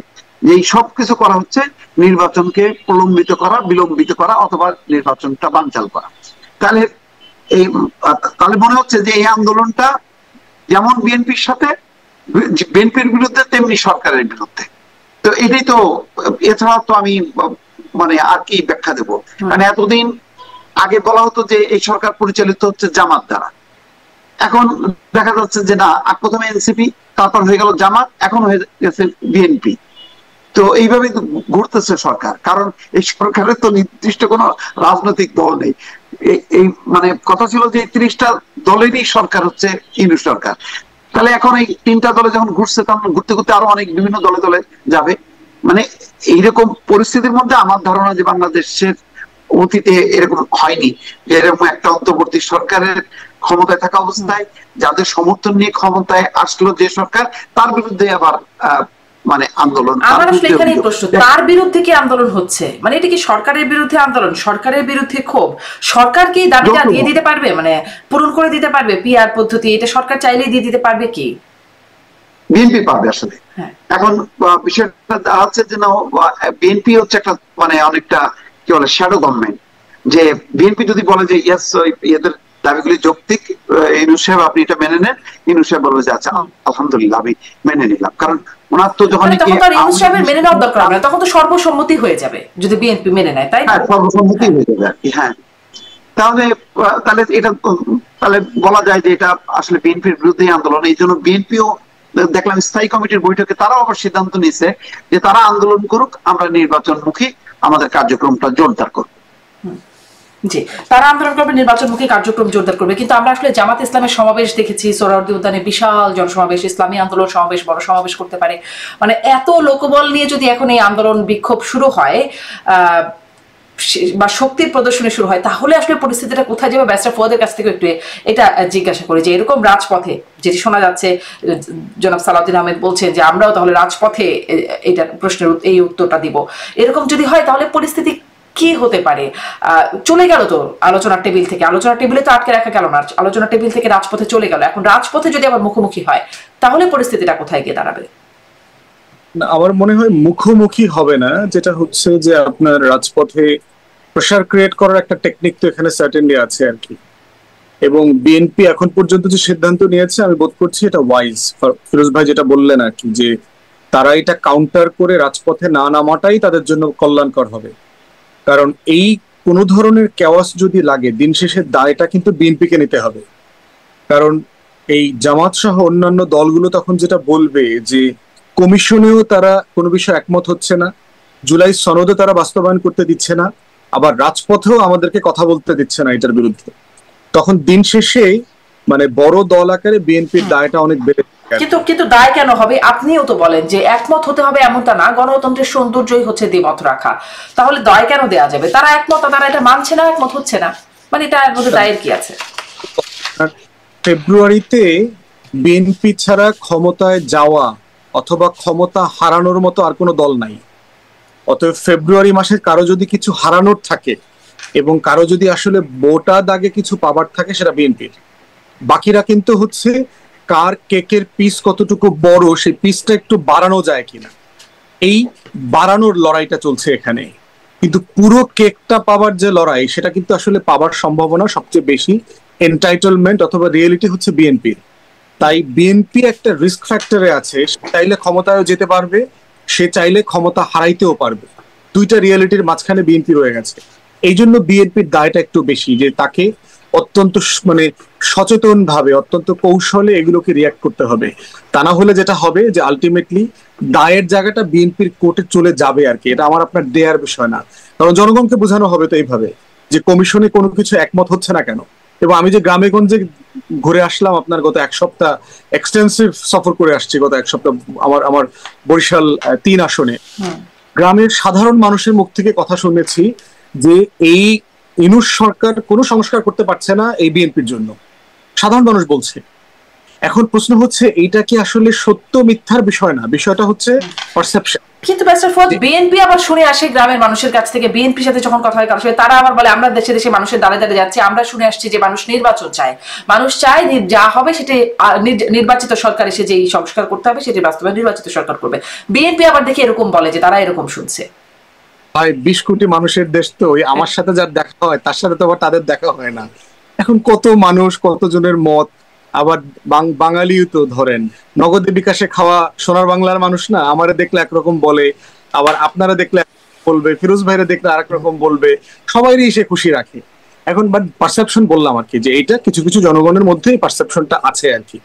যে এই সব কিছু করা হচ্ছে নির্বাচনকে প্রলম্বিত করা, বিলম্বিত করা, অথবা নির্বাচনটা বানচাল করা। তাহলে মনে হচ্ছে যে এই আন্দোলনটা যেমন বিএনপির সাথে, বিএনপির বিরুদ্ধে, তেমনি সরকারের বিরুদ্ধে। তো এটাই তো, এছাড়া তো আমি মানে আর কি ব্যাখ্যা দেবো। মানে এতদিন আগে বলা হতো যে এই সরকার পরিচালিত হচ্ছে জামাত দ্বারা, এখন দেখা যাচ্ছে যে না, প্রথমে এনসিপি, তারপর হয়ে গেল জামাত, এখন হয়ে গেছে বিএনপি। তো এইভাবে ঘুরতেছে সরকার, কারণ এই সরকারের তো নির্দিষ্ট কোনো রাজনৈতিক দল নেই। এই মানে কথা ছিল যে 30টা দলেরই সরকার হচ্ছে ইউনূস সরকার। তাহলে এখন এই 3টা দলে যখন ঘুরছে, তখন ঘুরতে ঘুরতে আরো অনেক বিভিন্ন দলে দলে যাবে। মানে এইরকম পরিস্থিতির মধ্যে আমার ধারণা যে বাংলাদেশের অতীতে এরকম হয়নি, যে এরকম একটা অন্তর্বর্তী সরকারের ক্ষমতায় থাকা অবস্থায় যাদের সমর্থন নিয়ে ক্ষমতায় আসলো যে সরকার, তার বিরুদ্ধে আবার মানে আন্দোলন। আমার আসলে এখানেই প্রশ্ন, তার বিরুদ্ধে কি আন্দোলন হচ্ছে? মানে এটা কি সরকারের বিরুদ্ধে আন্দোলন, সরকারের বিরুদ্ধে ক্ষোভ? সরকার কি দাবিটা দিয়ে দিতে পারবে, মানে পূরণ করে দিতে পারবে? পিআর পদ্ধতি এটা সরকার চাইলেই দিয়ে দিতে পারবে কি? বিএনপি পারবে আসলে। এখন বিষয়টা হচ্ছে যে না, বিএনপি হচ্ছে একটা মানে অনেকটা কি বলে শ্যাডো গভর্নমেন্ট। যে বিএনপি যদি বলে যে ইয়েস, এদের দাবিগুলি যৌক্তিক, ইউনূস সাহেব আপনি এটা মেনে নেন, ইউনূস সাহেব বলবে যে আচ্ছা আলহামদুলিল্লাহ আমি মেনে নিলাম। কারণ ওনার তো যখন ইউনূস সাহেবের মেনে নেওয়ার দরকার হবে না, তখন তো সর্বসম্মতি হয়ে যাবে যদি বিএনপি মেনে নেয়, তাই না? সর্বসম্মতি হয়ে যাবে আর কি। হ্যাঁ, তাহলে এটা তাহলে বলা যায় যে এটা আসলে বিএনপির বিরুদ্ধে আন্দোলন। এই জন্য বিএনপিও দেখলাম স্থায়ী কমিটির বৈঠকে তারাও আবার সিদ্ধান্ত নিয়েছে যে তারা আন্দোলন করুক, আমরা নির্বাচনমুখী আমাদের কার্যক্রমটা জোরদার করব। জি, তারা আন্দোলন করবে, নির্বাচনমুখী কার্যক্রম জোরদার করবে। কিন্তু আমরা আসলে জামাত ইসলামের সমাবেশ দেখেছি, সোহরাওয়ার্দী উদ্যানে বিশাল জনসমাবেশ, ইসলামী আন্দোলন সমাবেশ, বড় সমাবেশ করতে পারে। মানে এত লোকবল নিয়ে যদি এখন এই আন্দোলন বিক্ষোভ শুরু হয় বা শক্তির প্রদর্শনী শুরু হয়, তাহলে আসলে পরিস্থিতিটা কোথায় যাবে? ব্যারিস্টার ফুয়াদের কাছ থেকে একটু এটা জিজ্ঞাসা করি যে এরকম রাজপথে যেটি শোনা যাচ্ছে, জনাব সালাউদ্দিন আহমেদ বলছেন যে আমরাও তাহলে রাজপথে এটার প্রশ্নের এই উত্তরটা দিব, এরকম যদি হয় তাহলে পরিস্থিতি কি হতে পারে? চলে গেল তো আলোচনার টেবিল থেকে, আলোচনার টেবিলে তো আটকে রাখা গেল না, আলোচনার টেবিল থেকে রাজপথে চলে গেল। এখন রাজপথে যদি আবার মুখোমুখি হয়, তাহলে পরিস্থিতিটা কোথায় গিয়ে দাঁড়াবে? আমার মনে হয় মুখোমুখি হবে না, যেটা হচ্ছে যে আপনার রাজপথে প্রেশার ক্রিয়েট করার একটা টেকনিক তো এখানে সার্টেনলি আছে আর কি। এবং বিএনপি এখন পর্যন্ত যে সিদ্ধান্ত নিয়েছে আমি বোধ করছি এটা ওয়াইজ। ফিরোজ ভাই যেটা বললেন আর কি, যে তারা এটা কাউন্টার করে রাজপথে না নামাটাই তাদের জন্য কল্যাণকর হবে। কারণ এই কোন ধরনের কেওয়াস যদি লাগে, দিন শেষে দায়টা কিন্তু বিএনপিকে নিতে হবে। কারণ এই জামাত সহ অন্যান্য দলগুলো তখন যেটা বলবে যে কমিশনেও তারা কোনো বিষয় একমত হচ্ছে না, জুলাই সনদে তারা বাস্তবায়ন করতে দিচ্ছে না, আবার রাজপথেও আমাদেরকে কথা বলতে দিচ্ছে না এটার বিরুদ্ধে, তখন দিন শেষে মানে বড় দল আকারে বিএনপির দায়টা অনেক বেড়ে। কিন্তু দায় কেন হবে? আপনিও তো বলেন যে একমত হতে হবে, এমনটা না, গণতন্ত্রের সৌন্দর্যই হচ্ছে দ্বিমত রাখা। তাহলে দায় কেন দেয়া যাবে? তারা একমত, তারা এটা মানছে না, একমত হচ্ছে না, মানে এটা এর মধ্যে দায়ের কি আছে? ফেব্রুয়ারিতে বিএনপি ছাড়া ক্ষমতায় যাওয়া অথবা ক্ষমতা হারানোর মতো আর কোনো দল নাই। অতএব ফেব্রুয়ারি মাসে কারো যদি কিছু হারানোর থাকে এবং কারো যদি আসলে বোটা দাগে কিছু পাবার থাকে, সেটা বিএনপির। বাকিরা কিন্তু হচ্ছে কার কেকের পিস কতটুকু বড়, সেই পিসটা একটু বাড়ানো যায় কিনা, এই বাড়ানোর লড়াইটা চলছে এখানে। কিন্তু পুরো কেকটা পাবার যে লড়াই, সেটা কিন্তু আসলে পাবার সম্ভাবনা সবচেয়ে বেশি, এন্টাইটলমেন্ট অথবা রিয়েলিটি হচ্ছে বিএনপির। তাই বিএনপি একটা রিস্ক ফ্যাক্টরে আছে, চাইলে ক্ষমতায়ও যেতে পারবে, সে চাইলে ক্ষমতা হারাইতেও পারবে। দুইটা রিয়েলিটির মাঝখানে বিএনপি রয়ে গেছে। এই জন্য বিএনপির দায়টা একটু বেশি, যে তাকে অত্যন্ত মানে সচেতন ভাবে, অত্যন্ত কৌশলে এগুলোকে রিয়াক্ট করতে হবে। তা না হলে যেটা হবে যে আলটিমেটলি দায়ের জায়গাটা বিএনপির কোর্টে চলে যাবে আর কি। এটা আমার আপনার দেয়ার বিষয় না, কারণ জনগণকে বোঝানো হবে তো এইভাবে যে কমিশনে কোনো কিছু একমত হচ্ছে না কেন। এবং আমি যে গ্রামে গঞ্জে ঘুরে আসলাম আপনার গত এক সপ্তাহ, এক্সটেন্সিভ সফর করে আসছি গত এক সপ্তাহ আমার বরিশাল 3 আসনে, গ্রামের সাধারণ মানুষের মুখ থেকে কথা শুনেছি যে এই ইউনূস সরকার কোনো সংস্কার করতে পারছে না এই বিএনপির জন্য, সাধারণ মানুষ বলছে। এখন প্রশ্ন হচ্ছে এইটা কি আসলে সত্য মিথ্যার বিষয় না, বিষয়টা হচ্ছে পারসেপশন। কিন্তু বিএনপি আবার শুনে আসে গ্রামের মানুষের কাছ থেকে, বিএনপির সাথে যখন কথা হয় কারোর সাথে, তারা আবার বলে আমরা দেশে দেশে মানুষের দ্বারে দ্বারে যাচ্ছি, আমরা শুনে আসছি যে মানুষ নির্বাচন চায়, মানুষ চায় যা হবে সেটি নির্বাচিত সরকার এসে যে সংস্কার করতে হবে সেটি বাস্তবায়ন নির্বাচিত সরকার করবে। বিএনপি আবার দেখে এরকম বলে যে তারা এরকম শুনছে। ভাই 20 কোটি মানুষের দেশ তো, আমার সাথে যার দেখা হয় তার সাথে তো আবার তাদের দেখা হয় না। এখন কত মানুষ, কতজনের মত, আবার বাঙালিও তো ধরেন নগদে বিকাশে খাওয়া সোনার বাংলার মানুষ না, আমারে দেখলে একরকম বলে, আবার আপনারা দেখলে বলবে, ফিরোজ ভাইরে দেখলে আরেক রকম বলবে, সবাইরই সে খুশি রাখে। এখন বাট পারসেপশন বললাম আর কি, যে এটা কিছু কিছু জনগণের মধ্যে এই পারসেপশনটা আছে আর কি।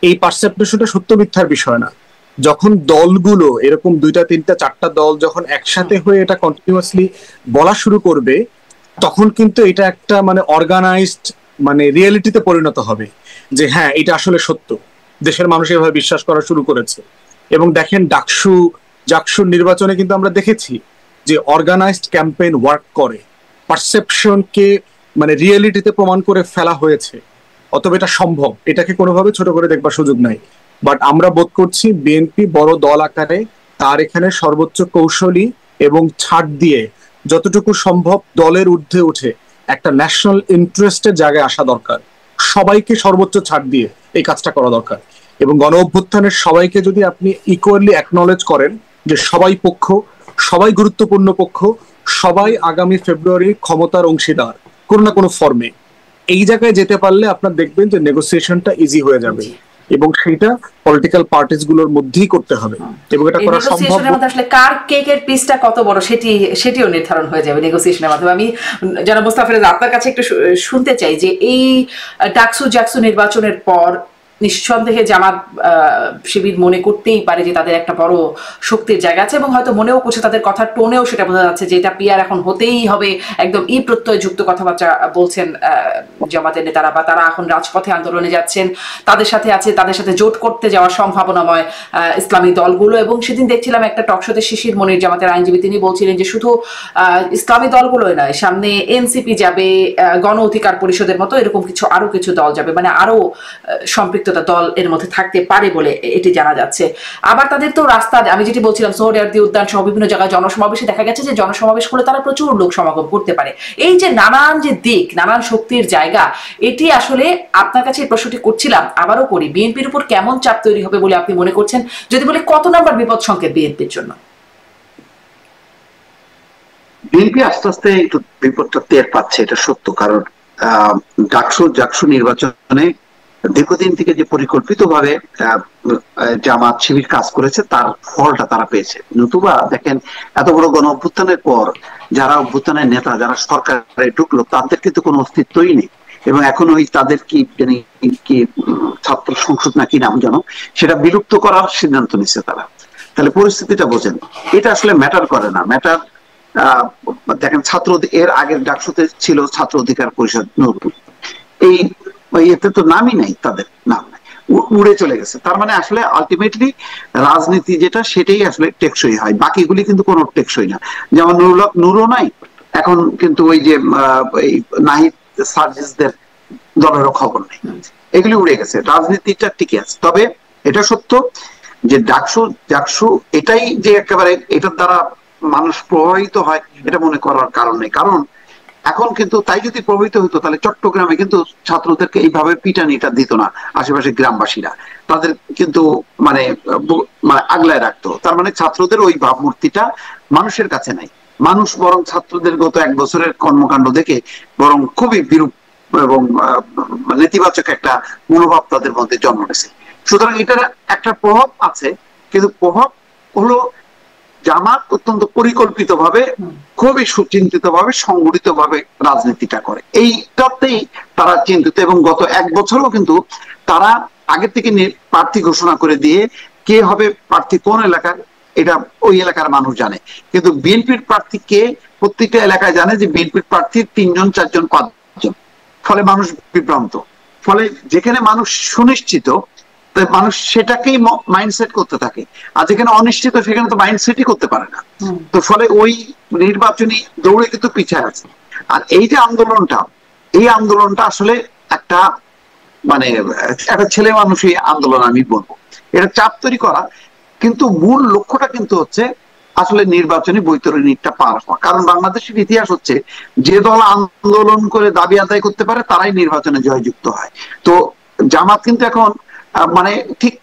এই পারসেপশনটা সত্য মিথ্যার বিষয় না। যখন দলগুলো এরকম 2টা 3টা 4টা দল যখন একসাথে হয়ে এটা কন্টিনিউয়াসলি বলা শুরু করবে, তখন কিন্তু এটা একটা মানে অর্গানাইজড মানে রিয়েলিটিতে পরিণত হবে যে হ্যাঁ এটা আসলে সত্য, দেশের মানুষ এভাবে বিশ্বাস করা শুরু করেছে। এবং দেখেন জাকসুর নির্বাচনে কিন্তু আমরা দেখেছি যে অর্গানাইজড ক্যাম্পেইন ওয়ার্ক করে, পারসেপশনকে মানে রিয়েলিটিতে প্রমাণ করে ফেলা হয়েছে। অতএব এটা সম্ভব, এটাকে কোনোভাবে ছোট করে দেখবার সুযোগ নাই। বাট আমরা বোধ করছি বিএনপি বড় দল আকারে তার এখানে সর্বোচ্চ কৌশলী এবং ছাড় দিয়ে যতটুকু সম্ভব দলের ঊর্ধ্বে উঠে একটা ন্যাশনাল ইন্টারেস্টের জায়গায় আসা দরকার। সবাইকে সর্বোচ্চ ছাড় দিয়ে এই কাজটা করা দরকার। এবং গণ অভ্যুত্থানের সবাইকে যদি আপনি ইকুয়ালি অ্যাকনলেজ করেন যে সবাই পক্ষ, সবাই গুরুত্বপূর্ণ পক্ষ, সবাই আগামী ফেব্রুয়ারি ক্ষমতার অংশীদার কোনো না কোনো ফর্মে, এই জায়গায় যেতে পারলে আপনার দেখবেন যে নেগোসিয়েশনটা ইজি হয়ে যাবে। এবং সেটা পলিটিক্যাল পার্টিস গুলোর মধ্যেই করতে হবে এবং এটা করা সম্ভব। আসলে কার কেকের পিসটা কত বড় সেটিও নির্ধারণ হয়ে যাবে নেগোসিয়েশনের মাধ্যমে। আমি জনাব মোস্তাফিজ আপনার কাছে একটু শুনতে চাই যে এই জাকসু নির্বাচনের পর নিঃসন্দেহে জামাত শিবির মনে করতেই পারে যে তাদের একটা বড় শক্তির জায়গা আছে, এবং হয়তো মনেও করছে, তাদের কথার টোনেও সেটা বোঝা যাচ্ছে যে এটা পিআর এখন হতেই হবে, একদম প্রত্যয়যুক্ত কথাবার্তা বলছেন জামাতের নেতারা, বা তারা এখন রাজপথে আন্দোলনে যাচ্ছেন, তাদের সাথে জোট করতে যাওয়ার সম্ভাবনাময় ইসলামী দলগুলো। এবং সেদিন দেখছিলাম একটা টকশোতে শিশির মনির, জামাতের আইনজীবী, তিনি বলছিলেন যে শুধু ইসলামী দলগুলোই নয়, সামনে এনসিপি যাবে, গণ অধিকার পরিষদের মতো এরকম আরো কিছু দল যাবে, মানে আরো সম্পৃক্ত দল এর মধ্যে থাকতে পারে বলে এটি জানা যাচ্ছে। আবার তাদের তো রাস্তা, আমি যেটি বলছিলাম, সোহরাওয়ার্দী উদ্যান সহ বিভিন্ন জায়গায় জনসমাবেশে দেখা গেছে যে জনসমাবেশ করে তারা প্রচুর লোক সমাগম করতে পারে। এই যে নানান যে দিক, নানান শক্তির জায়গা, এটি আসলে আপনার কাছে এই প্রশ্নটি করছিলাম, আবারও করি, বিএনপির উপর কেমন চাপ তৈরি হবে বলে আপনি মনে করছেন? যদি বলে কত নাম্বার বিপদ সংকেত বিএনপির জন্য? বিএনপি আস্তে আস্তে একটু বিপদটা টের পাচ্ছে, এটা সত্য। কারণ জাকসু নির্বাচনে দীর্ঘদিন থেকে যে পরিকল্পিতভাবে জামাত শিবির কাজ করেছে তার ফলটা তারা পেয়েছে। নতুবা দেখেন, এত বড় গণ অভ্যুত্থানের পর যারা অভ্যুত্থানের নেতা, যারা সরকারে ঢুকলো, তাদের কিন্তু কোনো অস্তিত্বই নেই। এবং এখন ওই তাদের কি ছাত্র সংসদ নাকি নাম যেন, সেটা বিলুপ্ত করার সিদ্ধান্ত নিচ্ছে তারা। তাহলে পরিস্থিতিটা বোঝেন, এটা আসলে ম্যাটার করে না। ম্যাটার দেখেন, এর আগের ডাকসুতে ছিল ছাত্র অধিকার পরিষদ, এই এতে তো নামই নাই, তাদের নাম নাই, উড়ে চলে গেছে। তার মানে আসলে আলটিমেটলি রাজনীতি যেটা, সেটাই আসলে টেকসই হয়, বাকিগুলি কিন্তু কোনো টেকসই না। যেমন নুরও নাই এখন, কিন্তু ওই যে নাহিদ সার্জিসদের দলেরও খবর নেই, এগুলি উড়ে গেছে, রাজনীতিটা টিকে আছে। তবে এটা সত্য যে জাকসু এটাই যে একেবারে এটার দ্বারা মানুষ প্রভাবিত হয়, এটা মনে করার কারণ নেই। কারণ এখন কিন্তু তাই যদি প্রভাবিত হতো, তাহলে চট্টগ্রামে কিন্তু ছাত্রদেরকে এইভাবে পিটানিটা দিত না আশেপাশে গ্রামবাসীরা, তাদের কিন্তু মানে আগলায় রাখতো। তার মানে ছাত্রদের ওই ভাবমূর্তিটা মানুষের কাছে নাই। মানুষ বরং ছাত্রদের গত 1 বছরের কর্মকাণ্ড দেখে বরং খুবই বিরূপ এবং নেতিবাচক একটা মনোভাব তাদের মধ্যে জন্ম নিয়েছে। সুতরাং এটার একটা প্রভাব আছে, কিন্তু প্রভাব হলো জামাত অত্যন্ত পরিকল্পিত ভাবে, খুবই সুচিন্তিত ভাবে, সংগঠিত ভাবে রাজনীতিটা করে, এইটাতেই তারা চিন্তিত। এবং গত 1 বছরও কিন্তু তারা আগে থেকে প্রার্থী ঘোষণা করে দিয়ে কে হবে প্রার্থী কোন এলাকার, এটা ওই এলাকার মানুষ জানে। কিন্তু বিএনপির প্রার্থী কে, প্রত্যেকটা এলাকায় জানে যে বিএনপির প্রার্থী 3 জন 4 জন 5 জন। ফলে মানুষ বিভ্রান্ত। ফলে যেখানে মানুষ সুনিশ্চিত, মানুষ সেটাকেই মাইন্ডসেট করতে থাকে, আর যেখানে অনিশ্চিত সেখানে তো মাইন্ডসেটই করতে পারে না। তো ফলে ওই নির্বাচনী দৌড়ে কিন্তু পিছিয়ে আছে। আর এই যে এই আন্দোলনটা আসলে একটা মানে একটা ছেলে মানুষই আন্দোলন আমি বলবো, এটা চাপ তৈরি করা। কিন্তু মূল লক্ষ্যটা কিন্তু হচ্ছে আসলে নির্বাচনী বৈতরণীটা পার হওয়া। কারণ বাংলাদেশের ইতিহাস হচ্ছে, যে দল আন্দোলন করে দাবি আদায় করতে পারে তারাই নির্বাচনে জয়যুক্ত হয়। তো জামাত কিন্তু এখন মানে ঠিক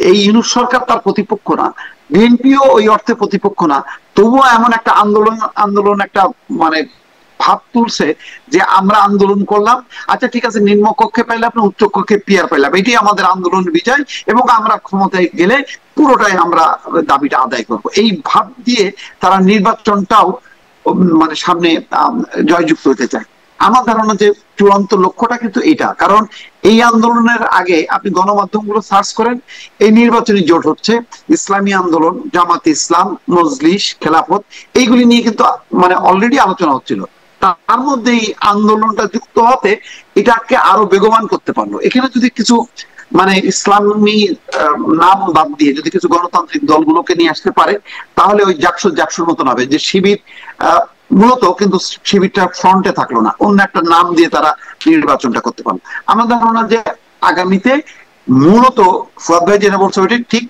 এই ইউনূস সরকার তার প্রতিপক্ষ না, বিএনপিও ওই অর্থে প্রতিপক্ষ না, তবুও এমন একটা আন্দোলন একটা মানে ভাব তুলছে যে আমরা আন্দোলন করলাম, আচ্ছা ঠিক আছে, নিম্ন কক্ষে পাইলে আপনি উচ্চ কক্ষে পিয়ার পাইলাম, এটাই আমাদের আন্দোলন বিজয়, এবং আমরা ক্ষমতায় গেলে পুরোটাই আমরা দাবিটা আদায় করব। এই ভাব দিয়ে তারা নির্বাচনটাও মানে সামনে জয়যুক্ত হতে চায়। আমার ধারণা যে চূড়ান্ত লক্ষ্যটা কিন্তু এটা, কারণ এই আন্দোলনের আগে আপনি গণমাধ্যমগুলো সার্চ করেন, এই নির্বাচনী জোট হচ্ছে ইসলামী আন্দোলন, জামাত ইসলাম, মজলিস, খেলাফত, এইগুলি নিয়ে কিন্তু মানে অলরেডি আলোচনা হচ্ছিল। তার মধ্যে এই আন্দোলনটা যুক্ত হতে এটাকে আরো বেগবান করতে পারলো। এখানে যদি কিছু মানে ইসলামী নাম বাদ দিয়ে যদি কিছু গণতান্ত্রিক দলগুলোকে নিয়ে আসতে পারে, তাহলে ওই জাকসুর মতন হবে যে শিবির মূলত কিন্তু শিবিরটা ফ্রন্টে থাকলো না, অন্য একটা নাম দিয়ে তারা নির্বাচনটা করতে পারলো। আমার ধারণা যে আগামীতে মূলত ফুয়াদ ভাই যেটা বলছে ওইটা ঠিক,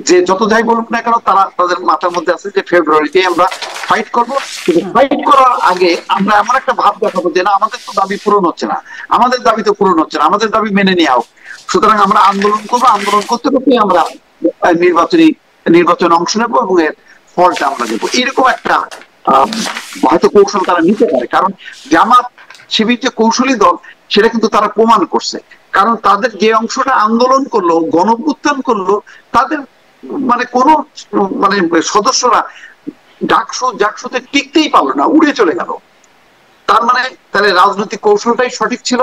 যে যত যাই বলুক না কেন তারা তাদের মাথার মধ্যে আছে যে ফেব্রুয়ারিতে আমরা ফাইট করব। কিন্তু ফাইট করার আগে আমরা এমন একটা ভাব দেখাবো যে না, আমাদের তো দাবি পূরণ হচ্ছে না, আমাদের দাবি তো পূরণ হচ্ছে না, আমাদের দাবি মেনে নেওয়া হোক। সুতরাং আমরা আন্দোলন করবো, আন্দোলন করতে করতে আমরা নির্বাচনে অংশ নেবো এবং এর ফলটা আমরা দেবো। এরকম একটা হয়তো কৌশল তারা নিতে পারে, কারণ জামাত শিবির যে কৌশলী দল সেটা কিন্তু তারা প্রমাণ করছে। কারণ তাদের যে অংশটা আন্দোলন করলো, গণঅভ্যুত্থান করলো, তাদের মানে কোন মানে সদস্যরা জাকসুতে টিকতেই পারলো না, উড়ে চলে গেল। তার মানে তাহলে রাজনৈতিক কৌশলটাই সঠিক ছিল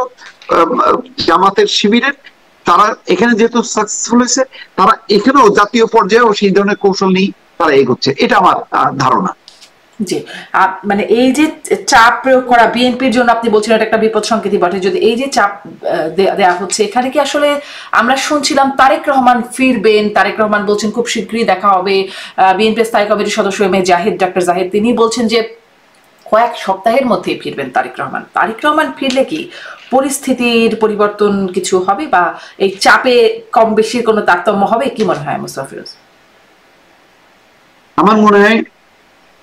জামাতের শিবিরের। তারা এখানে যেহেতু সাকসেসফুল হয়েছে, তারা এখানেও জাতীয় পর্যায়েও সেই ধরনের কৌশল নিয়ে তারা এগোচ্ছে, এটা আমার ধারণা। জি, মানে এই যে চাপ প্রয়োগ করা বিএনপির জন্য আপনি বলছিলেন এটা একটা বিপদ সংকেতই বটে। যদি এই যে চাপ দেয়া হচ্ছে, এখানে কি আসলে আমরা শুনছিলাম তারেক রহমান ফিরবেন, তারেক রহমান বলছেন খুব শীঘ্রই দেখা হবে। বিএনপি স্থায়ী কমিটির সদস্য ডক্টর জাহিদ তিনি বলছেন যে কয়েক সপ্তাহের মধ্যেই ফিরবেন তারেক রহমান। তারেক রহমান ফিরলে কি পরিস্থিতির পরিবর্তন কিছু হবে, বা এই চাপে কম বেশির কোনো তারতম্য হবে? কি মনে হয় মুস্তাফা ফিরোজ? আমার মনে হয়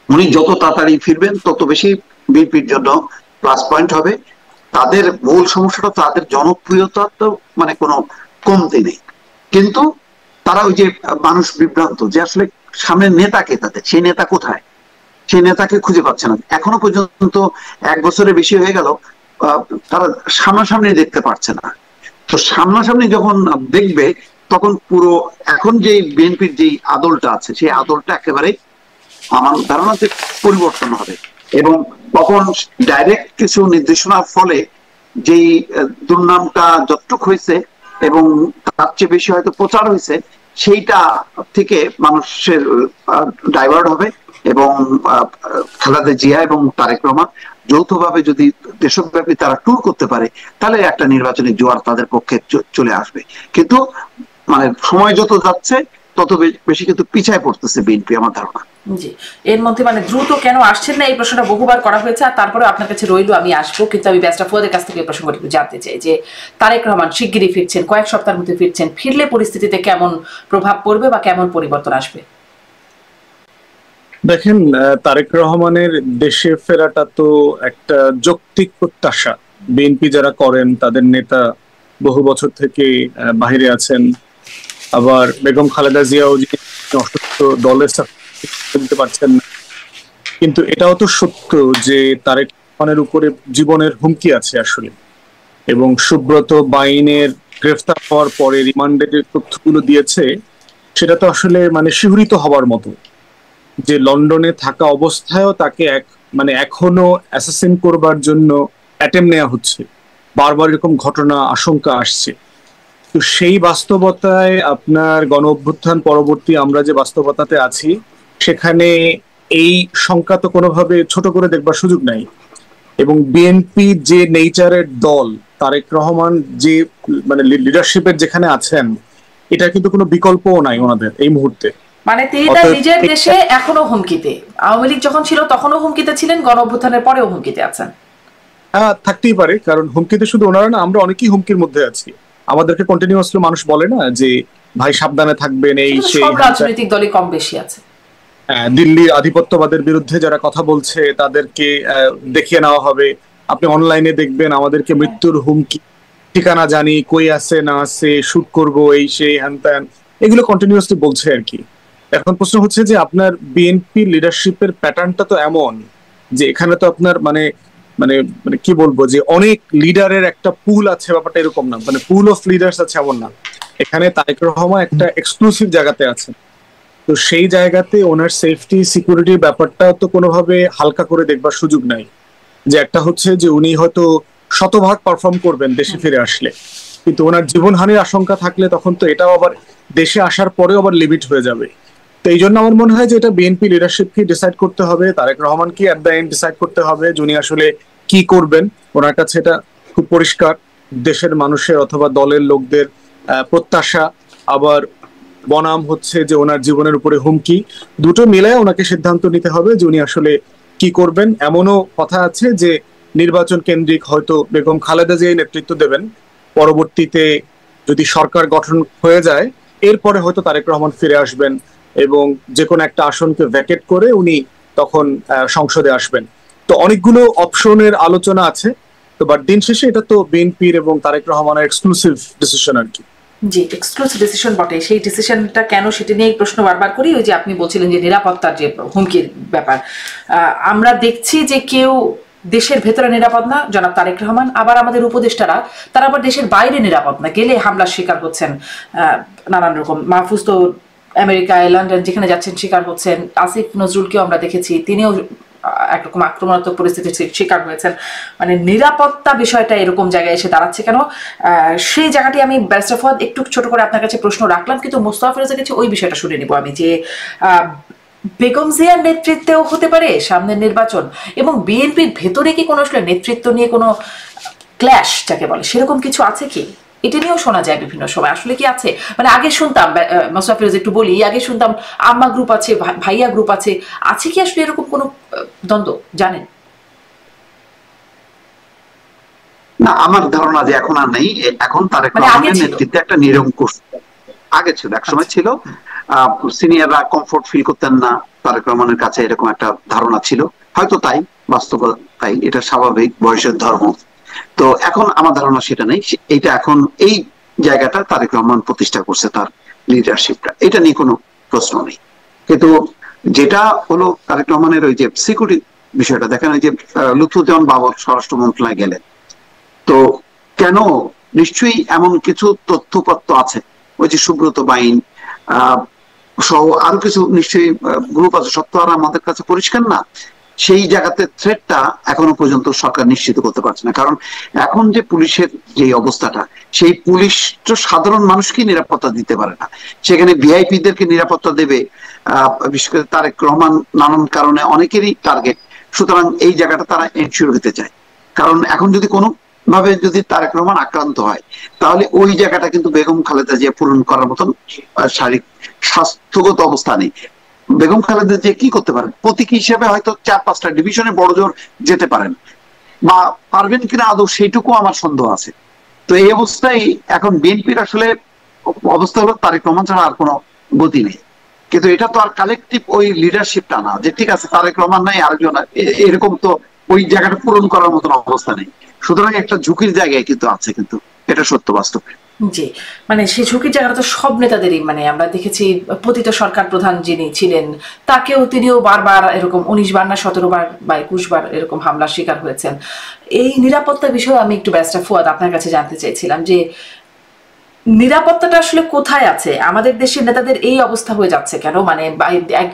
উনি যত তাড়াতাড়ি ফিরবেন তত বেশি বিএনপির জন্য প্লাস পয়েন্ট হবে। তাদের মূল সমস্যাটা তাদের জনপ্রিয়তা তো মানে কোনো কমতি নেই, কিন্তু তারা ওই যে মানুষ বিভ্রান্ত যে আসলে সামনের নেতাকে, তাদের সেই নেতা কোথায়, সেই নেতাকে খুঁজে পাচ্ছে না। এখনো পর্যন্ত 1 বছরের বেশি হয়ে গেল তারা সামনাসামনি দেখতে পারছে না। তো সামনাসামনি যখন দেখবে তখন পুরো এখন যে বিএনপির যে আদলটা আছে সেই আদলটা একেবারে আমার ধারণা যে পরিবর্তন হবে, এবং তখন ডাইরেক্ট কিছু নির্দেশনার ফলে যেই দুর্নামটা যতটুক হয়েছে এবং তার চেয়ে বেশি হয়তো প্রচার হয়েছে, সেইটা থেকে মানুষের ডাইভার্ট হবে। এবং খালেদা জিয়া এবং তারেক রহমান যৌথভাবে যদি দেশব্যাপী তারা ট্যুর করতে পারে, তাহলে একটা নির্বাচনী জোয়ার তাদের পক্ষে চলে আসবে। কিন্তু মানে সময় যত যাচ্ছে তত বেশি কিন্তু পিছায় পড়তেছে বিএনপি, আমার ধারণা। জি, এর মধ্যে মানে দ্রুত কেন আসছেন না এই প্রশ্নটা বহুবার করা হয়েছে, আর তারপরে আপনার কাছে রইল আমি আসবো। কিন্তু আমি ব্যারিস্টার ফুয়াদের কাছ থেকে এই প্রসঙ্গটি জানতে চাই যে তারেক রহমান শিগগিরই ফিরছেন, কয়েক সপ্তাহের মধ্যে ফিরছেন, ফিরলে পরিস্থিতিতে কেমন প্রভাব পড়বে বা কেমন পরিবর্তন আসবে? দেখেন, তারেক রহমানের দেশে ফেরাটা তো একটা যৌক্তিক প্রত্যাশা। বিএনপি যারা করেন তাদের নেতা বহু বছর থেকে বাহিরে আছেন, আবার বেগম খালেদা জিয়াও অসুস্থ, দলের দিতে পারছেন না। কিন্তু এটাও তো সত্য যে তারেক রহমানের উপরে জীবনের হুমকি আছে আসলে, এবং সুব্রত বাইনের গ্রেফতার হওয়ার পরে রিমান্ডের তথ্যগুলো দিয়েছে সেটা তো আসলে মানে শিহরিত হওয়ার মতো, যে লন্ডনে থাকা অবস্থায়ও তাকে মানে এখনো অ্যাসাসিন করবার জন্য অ্যাটেম্প নেওয়া হচ্ছে, বারবার এরকম ঘটনা আশঙ্কা আসছে। তো সেই বাস্তবতায় আপনার গণ অভ্যুত্থান পরবর্তী আমরা যে বাস্তবতাতে আছি সেখানে এই সংখ্যা তো কোনোভাবে ছোট করে দেখবার সুযোগ নাই। এবং বিএনপি যে নেচারের দল, তারেক রহমান যে মানে লিডারশিপের যেখানে আছেন, এটা কিন্তু কোনো বিকল্পও নাই ওনাদের এই মুহূর্তে। মানে তিনি তার নিজের দেশে এখনো হুমকিতে, আওয়ামী লীগ যখন ছিল তখনও হুমকিতে ছিলেন, গণ অভ্যুত্থানের পরেও হুমকিতে আছেন। হ্যাঁ, থাকতেই পারে, কারণ হুমকিতে শুধু ওনারা না, আমরা অনেকেই হুমকির মধ্যে আছি। আমাদেরকে কন্টিনিউয়াসলি মানুষ বলে না যে ভাই সাবধানে থাকবেন, এই সেই। সব রাজনৈতিক দলই কম বেশি আছে। দিল্লির আধিপত্যবাদের বিরুদ্ধে যারা কথা বলছে তাদেরকে দেখিয়ে নেওয়া হবে। আপনি অনলাইনে দেখবেন আমাদেরকে মৃত্যুর হুমকি, ঠিকানা জানি, কই আছে না আছে, শুট করবো, এই সেই হ্যান ত্যান, এগুলো কন্টিনিউয়াসলি বলছে আর কি। এখন প্রশ্ন হচ্ছে যে আপনার বিএনপি লিডারশিপের প্যাটার্নটা তো এমন যে এখানে তো আপনার মানে মানে মানে কি বলবো, যে অনেক লিডারের একটা পুল আছে, ব্যাপারটা এরকম না, মানে পুল অফ লিডার্স আছে এমন না। এখানে তারেক রহমান একটা এক্সক্লুসিভ জায়গাতে আছে, তো সেই জায়গাতে ওনার সেফটি সিকিউরিটির ব্যাপারটা তো কোনোভাবে হালকা করে দেখবার সুযোগ নাই। যে একটা হচ্ছে যে উনি হয়তো শতভাগ পারফর্ম করবেন দেশে ফিরে আসলে, কিন্তু ওনার জীবনহানির আশঙ্কা থাকলে তখন তো এটাও আবার দেশে আসার পরেও আবার লিমিট হয়ে যাবে। তো এই জন্য আমার মনে হয় যে এটা বিএনপি লিডারশিপকে ডিসাইড করতে হবে, তারেক রহমানকে অ্যাট দ্য এন্ড ডিসাইড করতে হবে যে উনি আসলে কি করবেন। ওনার কাছে এটা খুব পরিষ্কার, দেশের মানুষের অথবা দলের লোকদের প্রত্যাশা, আবার বনাম হচ্ছে যে ওনার জীবনের উপরে হুমকি, দুটো মিলায় ওনাকে সিদ্ধান্ত নিতে হবে যে উনি আসলে কি করবেন। এমনও কথা আছে যে নির্বাচন কেন্দ্রিক হয়তো বেগম খালেদা জিয়া নেতৃত্ব দেবেন, পরবর্তীতে যদি সরকার গঠন হয়ে যায় এরপরে হয়তো তারেক রহমান ফিরে আসবেন এবং যে কোনো একটা আসনকে ভ্যাকেট করে উনি তখন সংসদে আসবেন। তো অনেকগুলো অপশনের আলোচনা আছে, তো বাট দিন শেষে এটা তো বিএনপির এবং তারেক রহমানের এক্সক্লুসিভ ডিসিশন আর কি। জি, এক্সক্লুসিভ ডিসিশন বটে। সেই ডিসিশনটা কেন সেটা নিয়ে প্রশ্ন বারবার করি। ওই যে আপনি বলছিলেন যে নিরাপত্তার যে হুমকির ব্যাপার, আমরা দেখছি যে কেউ দেশের ভেতরে নিরাপদ না, জনাব তারেক রহমান, আবার আমাদের উপদেষ্টারা তারা আবার দেশের বাইরে নিরাপদ না, গেলে হামলার শিকার হচ্ছেন নানান রকম। মাহফুজ তো আমেরিকায়, লন্ডন যেখানে যাচ্ছেন শিকার হচ্ছেন। আসিফ নজরুলকেও আমরা দেখেছি, তিনিও একরকম আক্রমণাত্মক পরিস্থিতির শিকার হয়েছেন। মানে নিরাপত্তা বিষয়টা এরকম জায়গায় এসে দাঁড়াচ্ছে কেন, সেই জায়গাটি আমি ব্যারিস্টার ফুয়াদ একটু ছোট করে আপনার কাছে প্রশ্ন রাখলাম, কিন্তু মোস্তফা ফিরোজের কাছে ওই বিষয়টা শুনে নিব আমি, যে বেগম জিয়ার নেতৃত্বেও হতে পারে সামনের নির্বাচন, এবং বিএনপির ভেতরে কি কোনো আসলে নেতৃত্ব নিয়ে কোনো ক্ল্যাশ যাকে বলে সেরকম কিছু আছে কি? এটা নিয়েও শোনা যায় বিভিন্ন সময়, আসলে কি আছে? মানে আগে শুনতাম, মোস্তফা ফিরোজ একটু বলি, আগে শুনতাম আম্মা গ্রুপ আছে, ভাইয়া গ্রুপ আছে কি আসলে এরকম কোনো দ্বন্দ্ব জানেন? না, আমার ধারণা যে এখন আর নেই। এখন তারেক রহমানের নেতৃত্বে একটা নিরঙ্কুশ, আগে ছিল, একসময় ছিল, সিনিয়ররা কমফোর্ট ফিল করতেন না তারেক রহমানের কাছে, এরকম একটা ধারণা ছিল, হয়তো তাই, বাস্তব তাই, এটা স্বাভাবিক, বয়সের ধর্ম। তো এখন আমার ধারণা সেটা নেই, এটা এখন এই জায়গাটা তারেক রহমান প্রতিষ্ঠা করছে, তার লিডারশিপটা, এটা নিয়ে কোনো প্রশ্ন নেই। কিন্তু যেটা হলো তারেক রহমানের ওই যে সিকিউরিটি বিষয়টা, দেখেন ওই যে লুৎফুজ্জামান বাবর স্বরাষ্ট্র মন্ত্রণালয়ে গেলেন, তো কেন, নিশ্চয়ই এমন কিছু তথ্যপত্র আছে, ওই যে সুব্রত বাইন সহ আরো কিছু নিশ্চয়ই গ্রুপ আছে, সব তো আর আমাদের কাছে পরিষ্কার না। সেই জায়গাতে থ্রেটটা এখনো পর্যন্ত সরকার নিশ্চিত করতে পারছে না, কারণ এখন যে পুলিশের যে অবস্থাটা, সেই পুলিশ তো সাধারণ মানুষকে নিরাপত্তা দিতে পারে না, সেখানে ভিআইপিদেরকে নিরাপত্তা দেবে, বিশেষ করে তারেক রহমান নানান কারণে অনেকেরই টার্গেট। সুতরাং এই জায়গাটা তারা এনশিওর হতে চায়, কারণ এখন যদি কোনো ভাবে যদি তারেক রহমান আক্রান্ত হয়, তাহলে ওই জায়গাটা কিন্তু বেগম খালেদা জিয়া পূরণ করার মতন শারীরিক স্বাস্থ্যগত অবস্থা নেই। বেগম খালেদা জিয়া কি করতে পারেন, প্রতীকী হিসেবে হয়তো 4-5টা ডিভিশনে বড় জোর যেতে পারেন, বা পারবেন কিনা আদৌ সেইটুকু আমার সন্দেহ আছে। তো এই অবস্থায় এখন বিএনপির আসলে অবস্থা হলো তারেক রহমান ছাড়া আর কোনো গতি নেই। কিন্তু এটা তো আর কালেকটিভ ওই লিডারশিপটা না যে ঠিক আছে তারেক রহমান নাই আরেকজন, এরকম তো ওই জায়গাটা পূরণ করার মতন অবস্থা নেই। সুতরাং একটা ঝুঁকির জায়গায় কিন্তু আছে, কিন্তু এটা সত্য, বাস্তব। জি, মানে সেই ঝুঁকির জায়গাটা তো সব নেতাদেরই, মানে আমরা দেখেছি পতিত সরকার প্রধান যিনি ছিলেন তিনিও বারবার এরকম 19 বার না 17 বার বা 21 বার এরকম হামলার শিকার হয়েছেন। এই নিরাপত্তা বিষয়ে আমি একটু ব্যারিস্টার ফুয়াদ আপনার কাছে জানতে চাইছিলাম যে নিরাপত্তাটা আসলে কোথায় আছে? আমাদের দেশের নেতাদের এই অবস্থা হয়ে যাচ্ছে কেন? মানে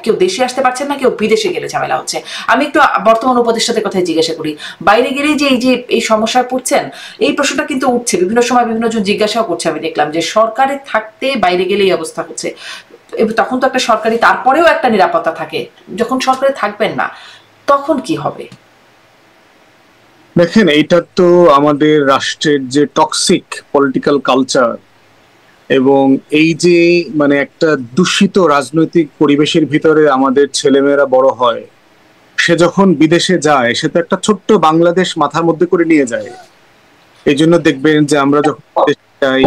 কেউ দেশে আসতে পারছেন না, কেউ বিদেশে গেলে ঝামেলা হচ্ছে। আমি একটু বর্তমান উপদেষ্টাদের কথাই জিজ্ঞাসা করি, বাইরে গেলেই যে এই সমস্যায় পড়ছেন, এই প্রশ্নটা কিন্তু উঠছে বিভিন্ন সময়, বিভিন্ন জন জিজ্ঞাসাও করছে। আমি দেখলাম যে সরকারে থাকতে বাইরে গেলে এই অবস্থা হচ্ছে, তখন তো একটা সরকারি, তারপরেও একটা নিরাপত্তা থাকে, যখন সরকারে থাকবেন না তখন কি হবে? দেখেন, এইটা তো আমাদের রাষ্ট্রের যে টক্সিক পলিটিক্যাল কালচার এবং এই যে মানে একটা দূষিত রাজনৈতিক পরিবেশের ভিতরে আমাদের ছেলেমেয়েরা বড় হয়, সে যখন বিদেশে যায় সে তো একটা ছোট্ট বাংলাদেশ মাথার মধ্যে করে নিয়ে যায়। এই জন্য দেখবেন যে আমরা যখন যাই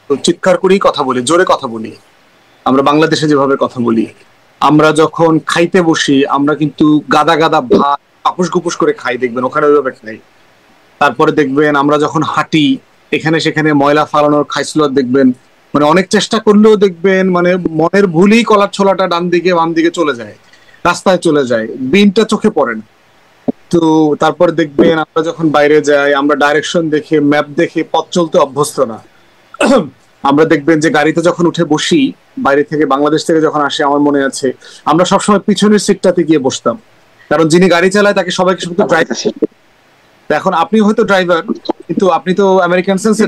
চিৎকার করেই কথা বলি, জোরে কথা বলি, আমরা বাংলাদেশে যেভাবে কথা বলি। আমরা যখন খাইতে বসি আমরা কিন্তু গাদা গাদা ভাত আপুস গুপুস করে খাই, দেখবেন ওখানে ওইভাবে খাই। তারপরে দেখবেন আমরা যখন হাঁটি এখানে সেখানে ময়লা ফালানোর খাইসলত দেখবেন, মানে অনেক চেষ্টা করলেও দেখবেন মানে মনের ভুলই কলার ছোলাটা ডান দিকে বাম দিকে চলে যায়, রাস্তায় চলে যায়, বিনটা চোখে পড়ে না। তো তারপর দেখবেন আমরা যখন বাইরে যাই আমরা ডাইরেকশন দেখে ম্যাপ দেখে পথ চলতে অভ্যস্ত না। আমরা দেখবেন যে গাড়িতে যখন উঠে বসি, বাইরে থেকে বাংলাদেশ থেকে যখন আসে, আমার মনে আছে আমরা সবসময় পিছনের সিটটাতে গিয়ে বসতাম, কারণ যিনি গাড়ি চালায় তাকে সবাইকে শুধু তো এখন আপনি হয়তো ড্রাইভার, কিন্তু আপনি তো আমেরিকান সেন্সে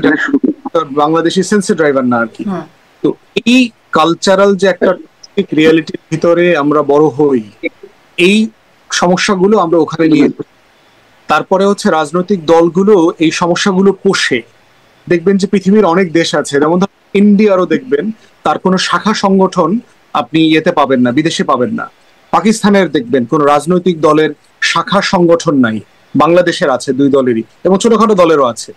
বাংলাদেশি সেন্সে ড্রাইভার না আর কি। তো এই কালচারাল যে একটা রিয়ালিটির ভিতরে আমরা বড় হই, এই সমস্যাগুলো আমরা ওখানে নিয়ে, তারপরে হচ্ছে রাজনৈতিক দলগুলো এই সমস্যাগুলো পোষে। দেখবেন যে পৃথিবীর অনেক দেশ আছে, যেমন ইন্ডিয়ারও দেখবেন তার কোনো শাখা সংগঠন আপনি ইয়েতে পাবেন না, বিদেশে পাবেন না। পাকিস্তানের দেখবেন কোন রাজনৈতিক দলের শাখা সংগঠন নাই, বাংলাদেশের আছে 2 দলেরই, এবং ছোটখাটো দলেরও আছে।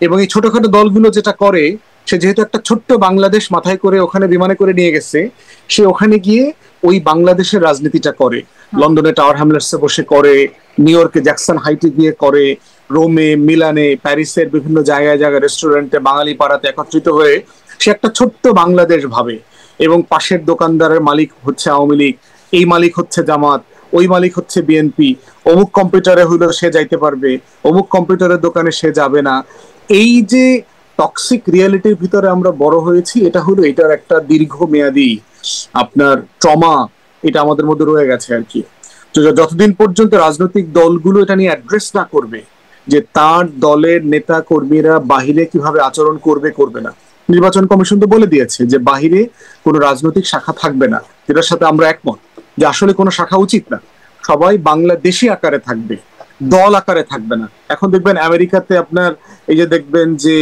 এবং এই ছোটখাটো দলগুলো যেটা করে, সে যেহেতু একটা ছোট্ট বাংলাদেশ মাথায় করে ওখানে বিমানে করে নিয়ে গেছে, সে ওখানে গিয়ে ওই বাংলাদেশের রাজনীতিটা করে। লন্ডনে টাওয়ার হ্যামলেটসে বসে করে, নিউ ইয়র্কে জ্যাকসন হাইটে গিয়ে করে, রোমে, মিলানে, প্যারিসের বিভিন্ন জায়গায় জায়গায় রেস্টুরেন্টে, বাঙালি পাড়াতে একত্রিত হয়ে সে একটা ছোট্ট বাংলাদেশ ভাবে। এবং পাশের দোকানদারের মালিক হচ্ছে আওয়ামী লীগ, এই মালিক হচ্ছে জামাত, ওই মালিক হচ্ছে বিএনপি, অমুক কম্পিউটারে হইলো সে যাইতে পারবে, অমুক কম্পিউটারের দোকানে সে যাবে না। এই যে টক্সিক রিয়ালিটির ভিতরে আমরা বড় হয়েছি, এটা হলো এটার একটা দীর্ঘমেয়াদী আপনার ট্রমা, এটা আমাদের মধ্যে রয়ে গেছে আর কি। যতদিন পর্যন্ত রাজনৈতিক দলগুলো এটা নিয়ে অ্যাড্রেস না করবে যে তার দলের নেতা কর্মীরা বাহিরে কিভাবে আচরণ করবে, করবে না। নির্বাচন কমিশন তো বলে দিয়েছে যে বাহিরে কোনো রাজনৈতিক শাখা থাকবে না, যেটার সাথে আমরা একমত যে আসলে কোনো শাখা উচিত না, সবাই বাংলাদেশি আকারে থাকবে, দল আকারে থাকবে না। এখন দেখবেন আমেরিকাতে আপনার এই যে দেখবেন যে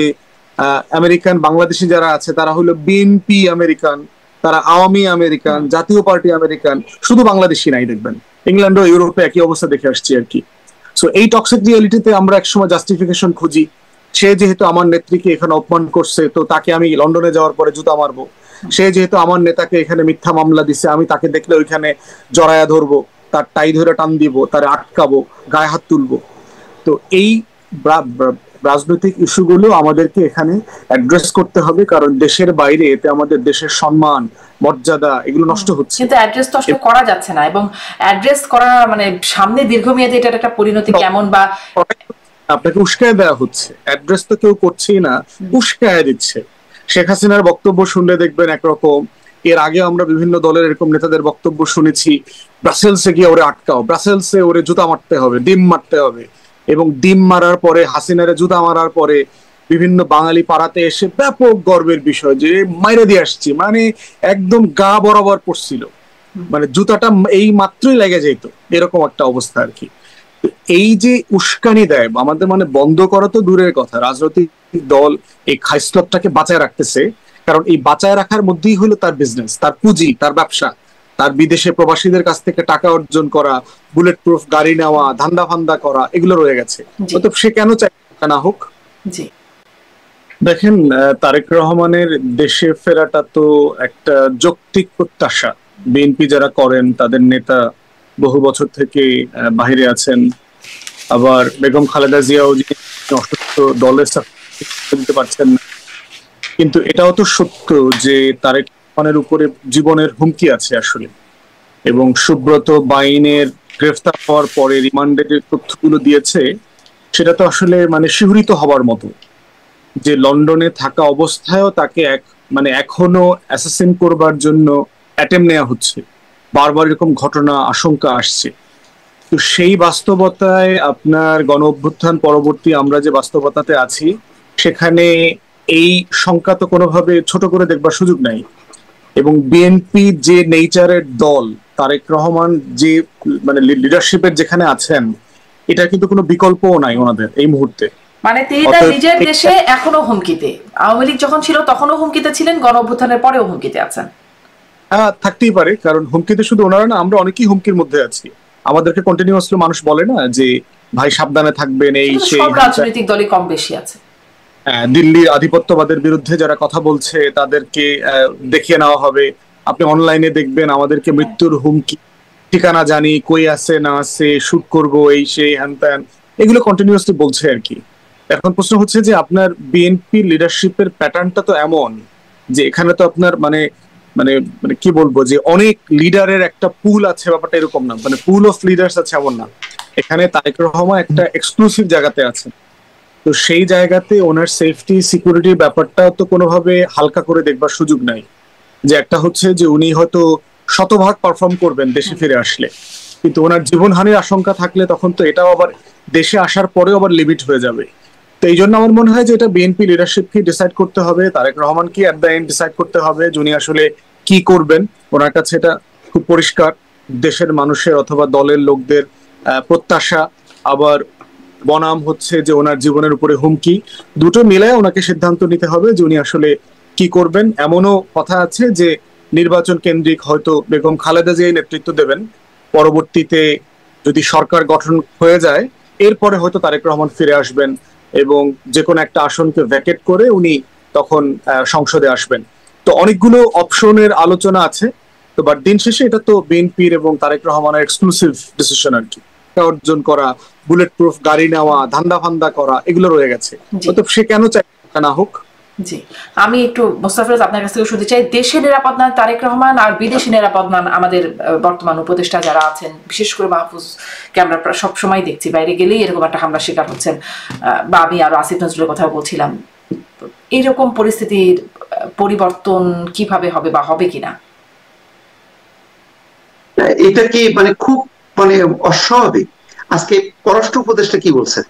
আমেরিকান বাংলাদেশি যারা আছে তারা হলো বিএনপি আমেরিকান, তারা আওয়ামী আমেরিকান, জাতীয় পার্টি আমেরিকান, শুধু বাংলাদেশি নাই দেখবেন। ইংল্যান্ড ও ইউরোপে একই অবস্থা দেখে আসছি আর কি। সো এই টক্সিক রিয়ালিটিতে আমরা একসময় জাস্টিফিকেশন খুঁজি, সে যেহেতু আমার নেত্রীকে এখানে অপমান করছে তো তাকে আমি লন্ডনে যাওয়ার পরে জুতা মারবো, সে যেহেতু আমার নেতাকে এখানে মিথ্যা মামলা দিছে আমি তাকে দেখলে ওইখানে জড়ায়া ধরবো, তার টাই ধরে টান দিব, তার আটকাবো, গায়ে হাত তুলবো। তো এই রাজনৈতিক ইস্যুগুলো আমাদেরকে এখানে অ্যাড্রেস করতে হবে, কারণ দেশের বাইরে এতে আমাদের দেশের সম্মান, মর্যাদা এগুলো নষ্ট হচ্ছে। কিন্তু অ্যাড্রেস তো আসলে করা যাচ্ছে না, এবং অ্যাড্রেস করা মানে সামনে দীর্ঘমেয়াদী এটার একটা পরিণতি কেমন, বা আপনাকে উস্কায় দেওয়া হচ্ছে। অ্যাড্রেস তো কেউ করছেই না, উস্কায় দিচ্ছে। শেখ হাসিনার বক্তব্য শুনলে দেখবেন একরকম, এর আগে আমরা বিভিন্ন দলের এরকম নেতাদের বক্তব্য শুনেছি, ব্রাসেলসে গিয়ে ওরে আটকাও, ব্রাসেলসে ওরে জুতা মারতে হবে, ডিম মারতে হবে। এবং ডিম মারার পরে, হাসিনারে জুতা মারার পরে বিভিন্ন বাঙালি পাড়াতে এসে ব্যাপক গর্বের বিষয় যে মাইরে দিয়ে আসছি, মানে একদম গা বরাবর পড়ছিল, মানে জুতাটা এই মাত্রই লেগে যেত, এরকম একটা অবস্থা আর কি। এই যে উস্কানি দেয় আমাদের, মানে বন্ধ করা তো দূরের কথা, রাজনৈতিক দল এই খাইসলতটাকে বাঁচায় রাখতেছে, কারণ এই বাঁচায় রাখার মধ্যেই হলো তার বিজনেস, তার পুঁজি, তার ব্যবসা, তার বিদেশে প্রবাসীদের কাছ থেকে টাকা অর্জন করা, বুলেট প্রুফ গাড়ি নেওয়া, ধান্দা ফান্দা করা, এগুলো রয়ে গেছে। তো সে কেন চায় না হোক? দেখেন, তারেক রহমানের দেশে ফেরাটা তো একটা যৌক্তিক প্রত্যাশা। বিএনপি যারা করেন, তাদের নেতা বহু বছর থেকে বাহিরে আছেন, আবার বেগম খালেদা জিয়াও অসুস্থ, দলের দিতে পারছেন না। কিন্তু এটাও তো সত্য যে তারেক রহমানের উপরে জীবনের হুমকি আছে আসলে। এবং সুব্রত বাইনের গ্রেফতার হওয়ার পরে রিমান্ডের যে তথ্যগুলো দিয়েছে, সেটা তো আসলে মানে শিহরিত হবার মতো, যে লন্ডনে থাকা অবস্থায়ও তাকে মানে এখনো অ্যাসাসিন করবার জন্য অ্যাটেম্প নেওয়া হচ্ছে, বারবার এরকম ঘটনা আশঙ্কা আসছে। তো সেই বাস্তবতায় আপনার গণ অভ্যুত্থান পরবর্তী আমরা যে বাস্তবতাতে আছি, সেখানে এই সংখ্যা তো কোনোভাবে ছোট করে দেখবার সুযোগ নাই। এবং বিএনপি যে নেচারের দল, তারেক রহমান যে মানে লিডারশিপের যেখানে আছেন, এটা কিন্তু কোনো বিকল্পও নাই ওনাদের এই মুহূর্তে। মানে তিনি তার নিজের দেশে এখনো হুমকিতে, আওয়ামী লীগ যখন ছিল তখনও হুমকিতে ছিলেন, গণ অভ্যুত্থানের পরেও হুমকিতে আছেন। হ্যাঁ, থাকতেই পারে, কারণ হুমকিতে শুধু ওনারা না, আমরা অনেকেই হুমকির মধ্যে আছি। আমাদেরকে কন্টিনিউয়াসলি মানুষ বলে না যে ভাই সাবধানে থাকবেন, এই সেই। সব রাজনৈতিক দলই কম বেশি আছে। দিল্লির আধিপত্যবাদের বিরুদ্ধে যারা কথা বলছে তাদেরকে দেখিয়ে নেওয়া হবে। আপনি অনলাইনে দেখবেন আমাদেরকে মৃত্যুর হুমকি, ঠিকানা জানি, কই আছে না আছে, শুট করবো, এই সেই হ্যান ত্যান, এগুলো কন্টিনিউয়াসলি বলছে আর কি। এখন প্রশ্ন হচ্ছে যে আপনার বিএনপি লিডারশিপের প্যাটার্নটা তো এমন যে এখানে তো আপনার মানে মানে মানে কি বলবো, যে অনেক লিডারের একটা পুল আছে, ব্যাপারটা এরকম না, মানে পুল অফ লিডার্স আছে এমন না। এখানে তারেক রহমান একটা এক্সক্লুসিভ জায়গাতে আছে। তো সেই জায়গাতে ওনার সেফটি সিকিউরিটির ব্যাপারটা তো কোনোভাবে হালকা করে দেখবার সুযোগ নাই। যে একটা হচ্ছে যে উনি হয়তো শতভাগ পারফর্ম করবেন দেশে ফিরে আসলে, কিন্তু ওনার জীবনহানির আশঙ্কা থাকলে তখন তো এটাও আবার দেশে আসার পরেও আবার লিমিট হয়ে যাবে। তো এই জন্য আমার মনে হয় যে এটা বিএনপি লিডারশিপকে ডিসাইড করতে হবে, তারেক রহমানকে অ্যাট দ্য এন্ড ডিসাইড করতে হবে যে উনি আসলে কি করবেন। ওনার কাছে এটা খুব পরিষ্কার, দেশের মানুষের অথবা দলের লোকদের প্রত্যাশা, আবার বনাম হচ্ছে যে ওনার জীবনের উপরে হুমকি, দুটো মিলায় ওনাকে সিদ্ধান্ত নিতে হবে যে উনি আসলে কি করবেন। এমনও কথা আছে যে নির্বাচন কেন্দ্রিক হয়তো বেগম খালেদা জিয়া নেতৃত্ব দেবেন, পরবর্তীতে যদি সরকার গঠন হয়ে যায় এরপরে হয়তো তারেক রহমান ফিরে আসবেন এবং যে কোনো একটা আসনকে ভ্যাকেট করে উনি তখন সংসদে আসবেন। তো অনেকগুলো অপশনের আলোচনা আছে। তো বাট দিন শেষে এটা তো বিএনপির এবং তারেক রহমানের এক্সক্লুসিভ ডিসিশন আর কি। অর্জন করা, বুলেট প্রুফ গাড়ি নেওয়া, ধান্দা ফান্দা করা, এগুলো রয়ে গেছে। তো সে কেন চায় না হোক। জি, আমি একটু মোস্তাফিজ আপনার কাছ থেকে শুনতে চাই, দেশে নিরাপদ নন তারেক রহমান আর বিদেশি নিরাপদ নন আমাদের বর্তমান উপদেষ্টা যারা আছেন, বিশেষ করে মাহফুজকে আমরা সবসময় দেখছি বাইরে গেলেই এরকম একটা হামলার শিকার হচ্ছেন, বা আমি আরো আসিফ নজরুলের কথা বলছিলাম। এইরকম পরিস্থিতির পরিবর্তন কিভাবে হবে বা হবে কিনা? এটা কি মানে খুব মানে অস্বাভাবিক। আজকে পররাষ্ট্র উপদেষ্টা কি বলছেন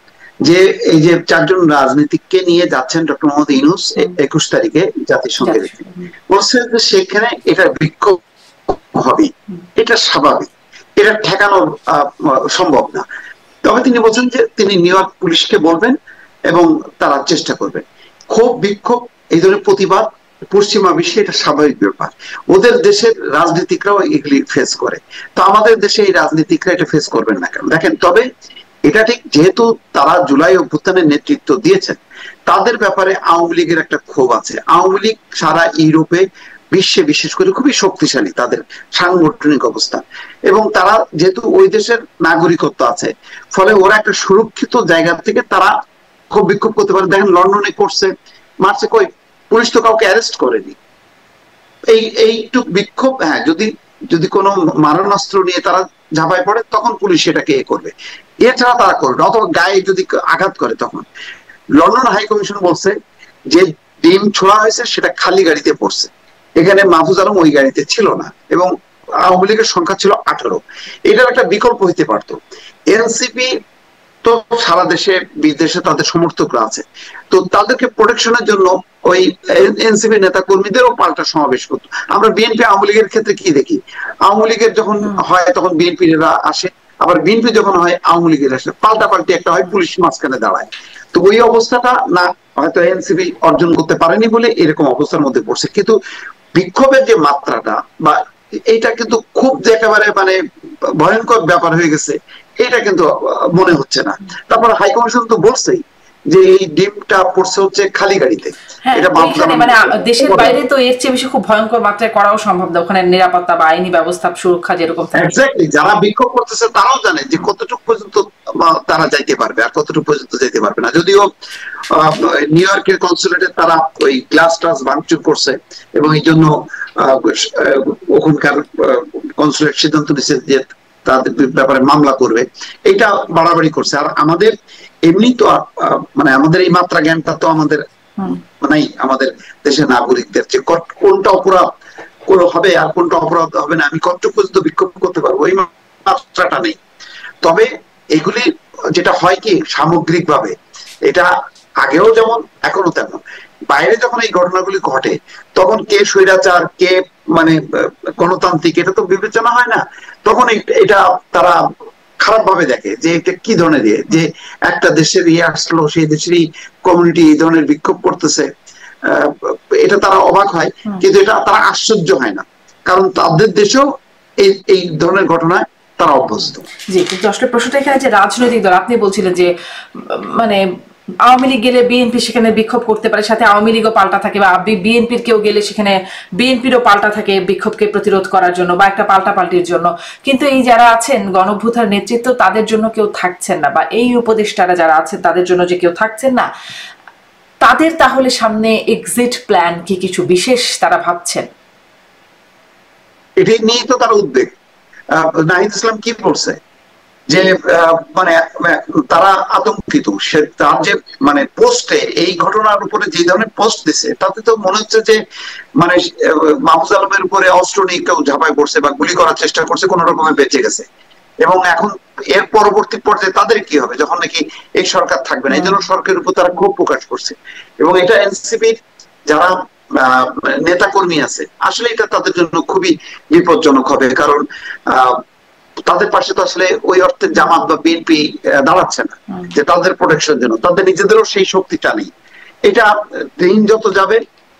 যে এই যে 4 জন রাজনীতিককে নিয়ে যাচ্ছেন ডক্টর মোহাম্মদ ইউনূস 21 তারিখে জাতিসংঘে, বলছে যে সেখানে এটা বিক্ষোভ হবে, এটা স্বাভাবিক, এটা ঠেকানো সম্ভব না। তবে তিনি বলছেন যে তিনি নিউ ইয়র্ক পুলিশকে বলবেন এবং তারা চেষ্টা করবেন। ক্ষোভ বিক্ষোভ এই ধরনের প্রতিবাদ পশ্চিমা বিশ্বে এটা স্বাভাবিক ব্যাপার, ওদের দেশের রাজনীতিকরাও এগুলি ফেস করে। তো আমাদের দেশে এই রাজনীতিকরা এটা ফেস করবেন না কেন? দেখেন, তবে এটা ঠিক, যেহেতু তারা জুলাই অভ্যুত্থানের নেতৃত্ব দিয়েছেন, তাদের ব্যাপারে আওয়ামী লীগের একটা ক্ষোভ আছে। আওয়ামী লীগ সারা ইউরোপে, বিশ্বে বিশেষ করে খুবই শক্তিশালী তাদের সাংগঠনিক অবস্থান, এবং তারা যেহেতু ওই দেশের নাগরিকত্ব আছে, ফলে ওরা একটা সুরক্ষিত জায়গা থেকে তারা ক্ষোভ বিক্ষোভ করতে পারে। দেখেন লন্ডনে করছে, মার্চে কই পুলিশ তো কাউকে অ্যারেস্ট করেনি। এইটুক বিক্ষোভ, হ্যাঁ, যদি কোনো মারণাস্ত্র নিয়ে তারা ঝাঁপায় পড়ে তখন পুলিশ সেটাকে করবে, এছাড়া তারা করবে, অথবা গায়ে যদি আঘাত করে তখন। লন্ডন হাই কমিশন বলছে যে ডিম ছোড়া হয়েছে সেটা খালি গাড়িতে পড়ছে, এখানে মাহফুজ আলম ওই গাড়িতে ছিল না, এবং আওয়ামী লীগের সংখ্যা ছিল 18। এটার একটা বিকল্প হইতে পারতো। এনসিপি তো সারা দেশে বিদেশে তাদের সমর্থকরা আছে, তো তাদেরকে প্রোটেকশনের জন্য ওই এনসিপি নেতা কর্মীদেরও পাল্টা সমাবেশ করতো। আমরা বিএনপি আওয়ামী লীগের ক্ষেত্রে কি দেখি, আওয়ামী লীগের যখন হয় তখন বিএনপিরা আসে, আবার বিএনপি যখন হয় আওয়ামী লীগের আসে, পাল্টাপাল্টি একটা হয়, পুলিশ মাঝখানে দাঁড়ায়। তো ওই অবস্থাটা না হয়তো এনসিপি অর্জন করতে পারেনি বলে এরকম অবস্থার মধ্যে পড়ছে। কিন্তু বিক্ষোভের যে মাত্রাটা বা এইটা কিন্তু খুব যে একেবারে মানে ভয়ঙ্কর ব্যাপার হয়ে গেছে এটা কিন্তু মনে হচ্ছে না। তারপর হাইকমিশন তো বলছেই যে এই ডিমটা পড়ছে হচ্ছে খালি গাড়িতে। এটা মানে দেশের বাইরে তো এর চেয়ে বেশি খুব ভয়ঙ্কর মাত্রায় করাও সম্ভব না, ওখানে নিরাপত্তা বা আইনি ব্যবস্থা সুরক্ষা যেরকম থাকে। এক্স্যাক্টলি, যারা বিক্ষোভ করতেছে তারাও জানে যে কতটুকু পর্যন্ত তারা যাইতে পারবে আর কতটুকু পর্যন্ত যেতে পারবে না। যদিও নিউ ইয়র্কের কনসুলেটে তারা ওই গ্লাস টাস ভাঙচুর করছে এবং এই জন্য ওখানকার কনসুলেট সিদ্ধান্ত নিচ্ছে যে তাদের ব্যাপারে মামলা করবে, এটা বাড়াবাড়ি করছে। আর আমাদের এমনি তো মানে আমাদের এই মাত্রা জ্ঞানটা তো আমাদের মানে আমাদের দেশের নাগরিকদের যে কোনটা অপরাধ হবে আর কোনটা অপরাধ হবে না, আমি কতটুকু পর্যন্ত বিক্ষোভ করতে পারবো, এই মাত্রাটা নেই। তবে এগুলি যেটা হয় কি সামগ্রিকভাবে, এটা আগেও যেমন এখনো তেমন, বাইরে যখন এই ঘটনাগুলি ঘটে তখন কে স্বৈরাচার কে মানে গণতান্ত্রিক এটা তো বিবেচনা হয় না। তখন এটা তারা খারাপ ভাবে দেখে যে এটা কি ধরনের যে একটা দেশের আসলো, সেই দেশেরই কমিউনিটি এই ধরনের বিক্ষোভ করতেছে, এটা তারা অবাক হয়, কিন্তু এটা তারা আশ্চর্য হয় না, কারণ তাদের দেশেও এই ধরনের ঘটনায় তারা অভ্যস্ত। জি, কিন্তু আসলে প্রশ্নটা এখানে যে রাজনৈতিক দল, আপনি বলছিলেন যে মানে আওয়ামী লীগ গেলে বিএনপি সেখানে বিক্ষোভ করতে পারে, সাথে আওয়ামী লীগও পাল্টা থাকে, বা বিএনপির কেউ গেলে সেখানে বিএনপিরও পাল্টা থাকে বিক্ষোভকে প্রতিরোধ করার জন্য বা একটা পাল্টাপাল্টির জন্য। কিন্তু এই যারা আছেন গণঅভ্যুত্থান নেতৃত্ব, তাদের জন্য কেউ থাকছেন না, বা এই উপদেষ্টারা যারা আছেন তাদের জন্য যে কেউ থাকছেন না, তাদের তাহলে সামনে এক্সিট প্ল্যান কি কিছু বিশেষ তারা ভাবছেন? এটাই নিয়ে তো তার উদ্বেগ। নাহিদ ইসলাম কি বলছে যে মানে তারা আতঙ্কিত, সে তার যে মানে পোস্টে এই ঘটনার উপরে যে ধরনের পোস্ট দিছে তাতে তো মনে হচ্ছে যে মানে মাহফুজ আলমের উপরে অস্ত্র নিয়ে কেউ ঝাঁপায় পড়ছে বা গুলি করার চেষ্টা করছে, কোন রকমে বেঁচে গেছে। এবং এখন এর পরবর্তী পর্যায়ে তাদের কি হবে যখন নাকি এই সরকার থাকবে না, এই জন্য সরকারের উপর তারা ক্ষোভ প্রকাশ করছে। এবং এটা এনসিপির যারা নেতা কর্মী আছে আসলে এটা তাদের জন্য খুবই বিপজ্জনক হবে, কারণ তাদের পাশে তো আসলে ওই অর্থে জামাত বা বিএনপি দাঁড়াচ্ছে না যে তাদের প্রোটেকশন জন্য, তাদের নিজেদেরও সেই শক্তিটা নেই। এটা দিন যত যাবে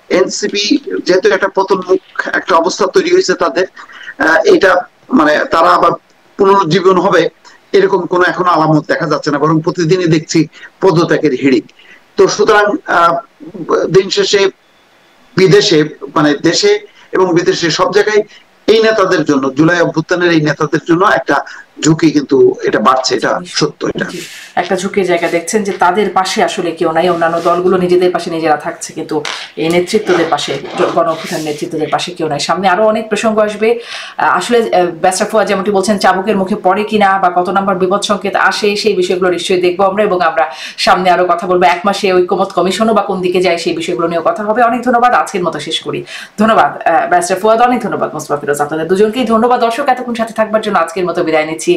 এনসিপি যেহেতু একটা পতনমুখ একটা অবস্থা তৈরি হয়েছে তাদের, এটা মানে তারা আবার পুনরুজ্জীবন হবে এরকম কোনো এখনো আলামত দেখা যাচ্ছে না, বরং প্রতিদিনই দেখছি পদত্যাগের হিড়িক। তো সুতরাং দিন শেষে বিদেশে মানে দেশে এবং বিদেশে সব জায়গায় এই নেতাদের জন্য, জুলাই অভ্যুত্থানের এই নেতাদের জন্য একটা ঝুঁকি কিন্তু এটা বাড়ছে, এটা সত্য। এটা একটা ঝুঁকির জায়গা দেখছেন যে তাদের পাশে আসলে কেউ নাই, অন্যান্য দলগুলো নিজেদের পাশে নিজেরা থাকছে, কিন্তু এই নেতৃত্বদের পাশে, গণ অভ্যুত্থান নেতৃত্বদের পাশে কেউ নাই। সামনে আরো অনেক প্রসঙ্গ আসবে। আসলে ব্যারিস্টার ফুয়াদ যেমনটি বলছেন চাবুকের মুখে পড়ে কিনা বা কত নম্বর বিপদ সংকেত আসে সেই বিষয়গুলো নিশ্চয়ই দেখবো আমরা, এবং আমরা সামনে আরো কথা বলবো। এক মাসে ঐক্যমত কমিশনও বা কোন দিকে যায় সেই বিষয়গুলো নিয়েও কথা হবে। অনেক ধন্যবাদ, আজকের মতো শেষ করি। ধন্যবাদ ব্যারিস্টার ফুয়াদ, অনেক ধন্যবাদ মোস্তফা ফিরোজ, আপনাদের দুজনকেই ধন্যবাদ। দর্শক এতক্ষণ সাথে থাকবার জন্য আজকের মতো বিদায় নিচ্ছি।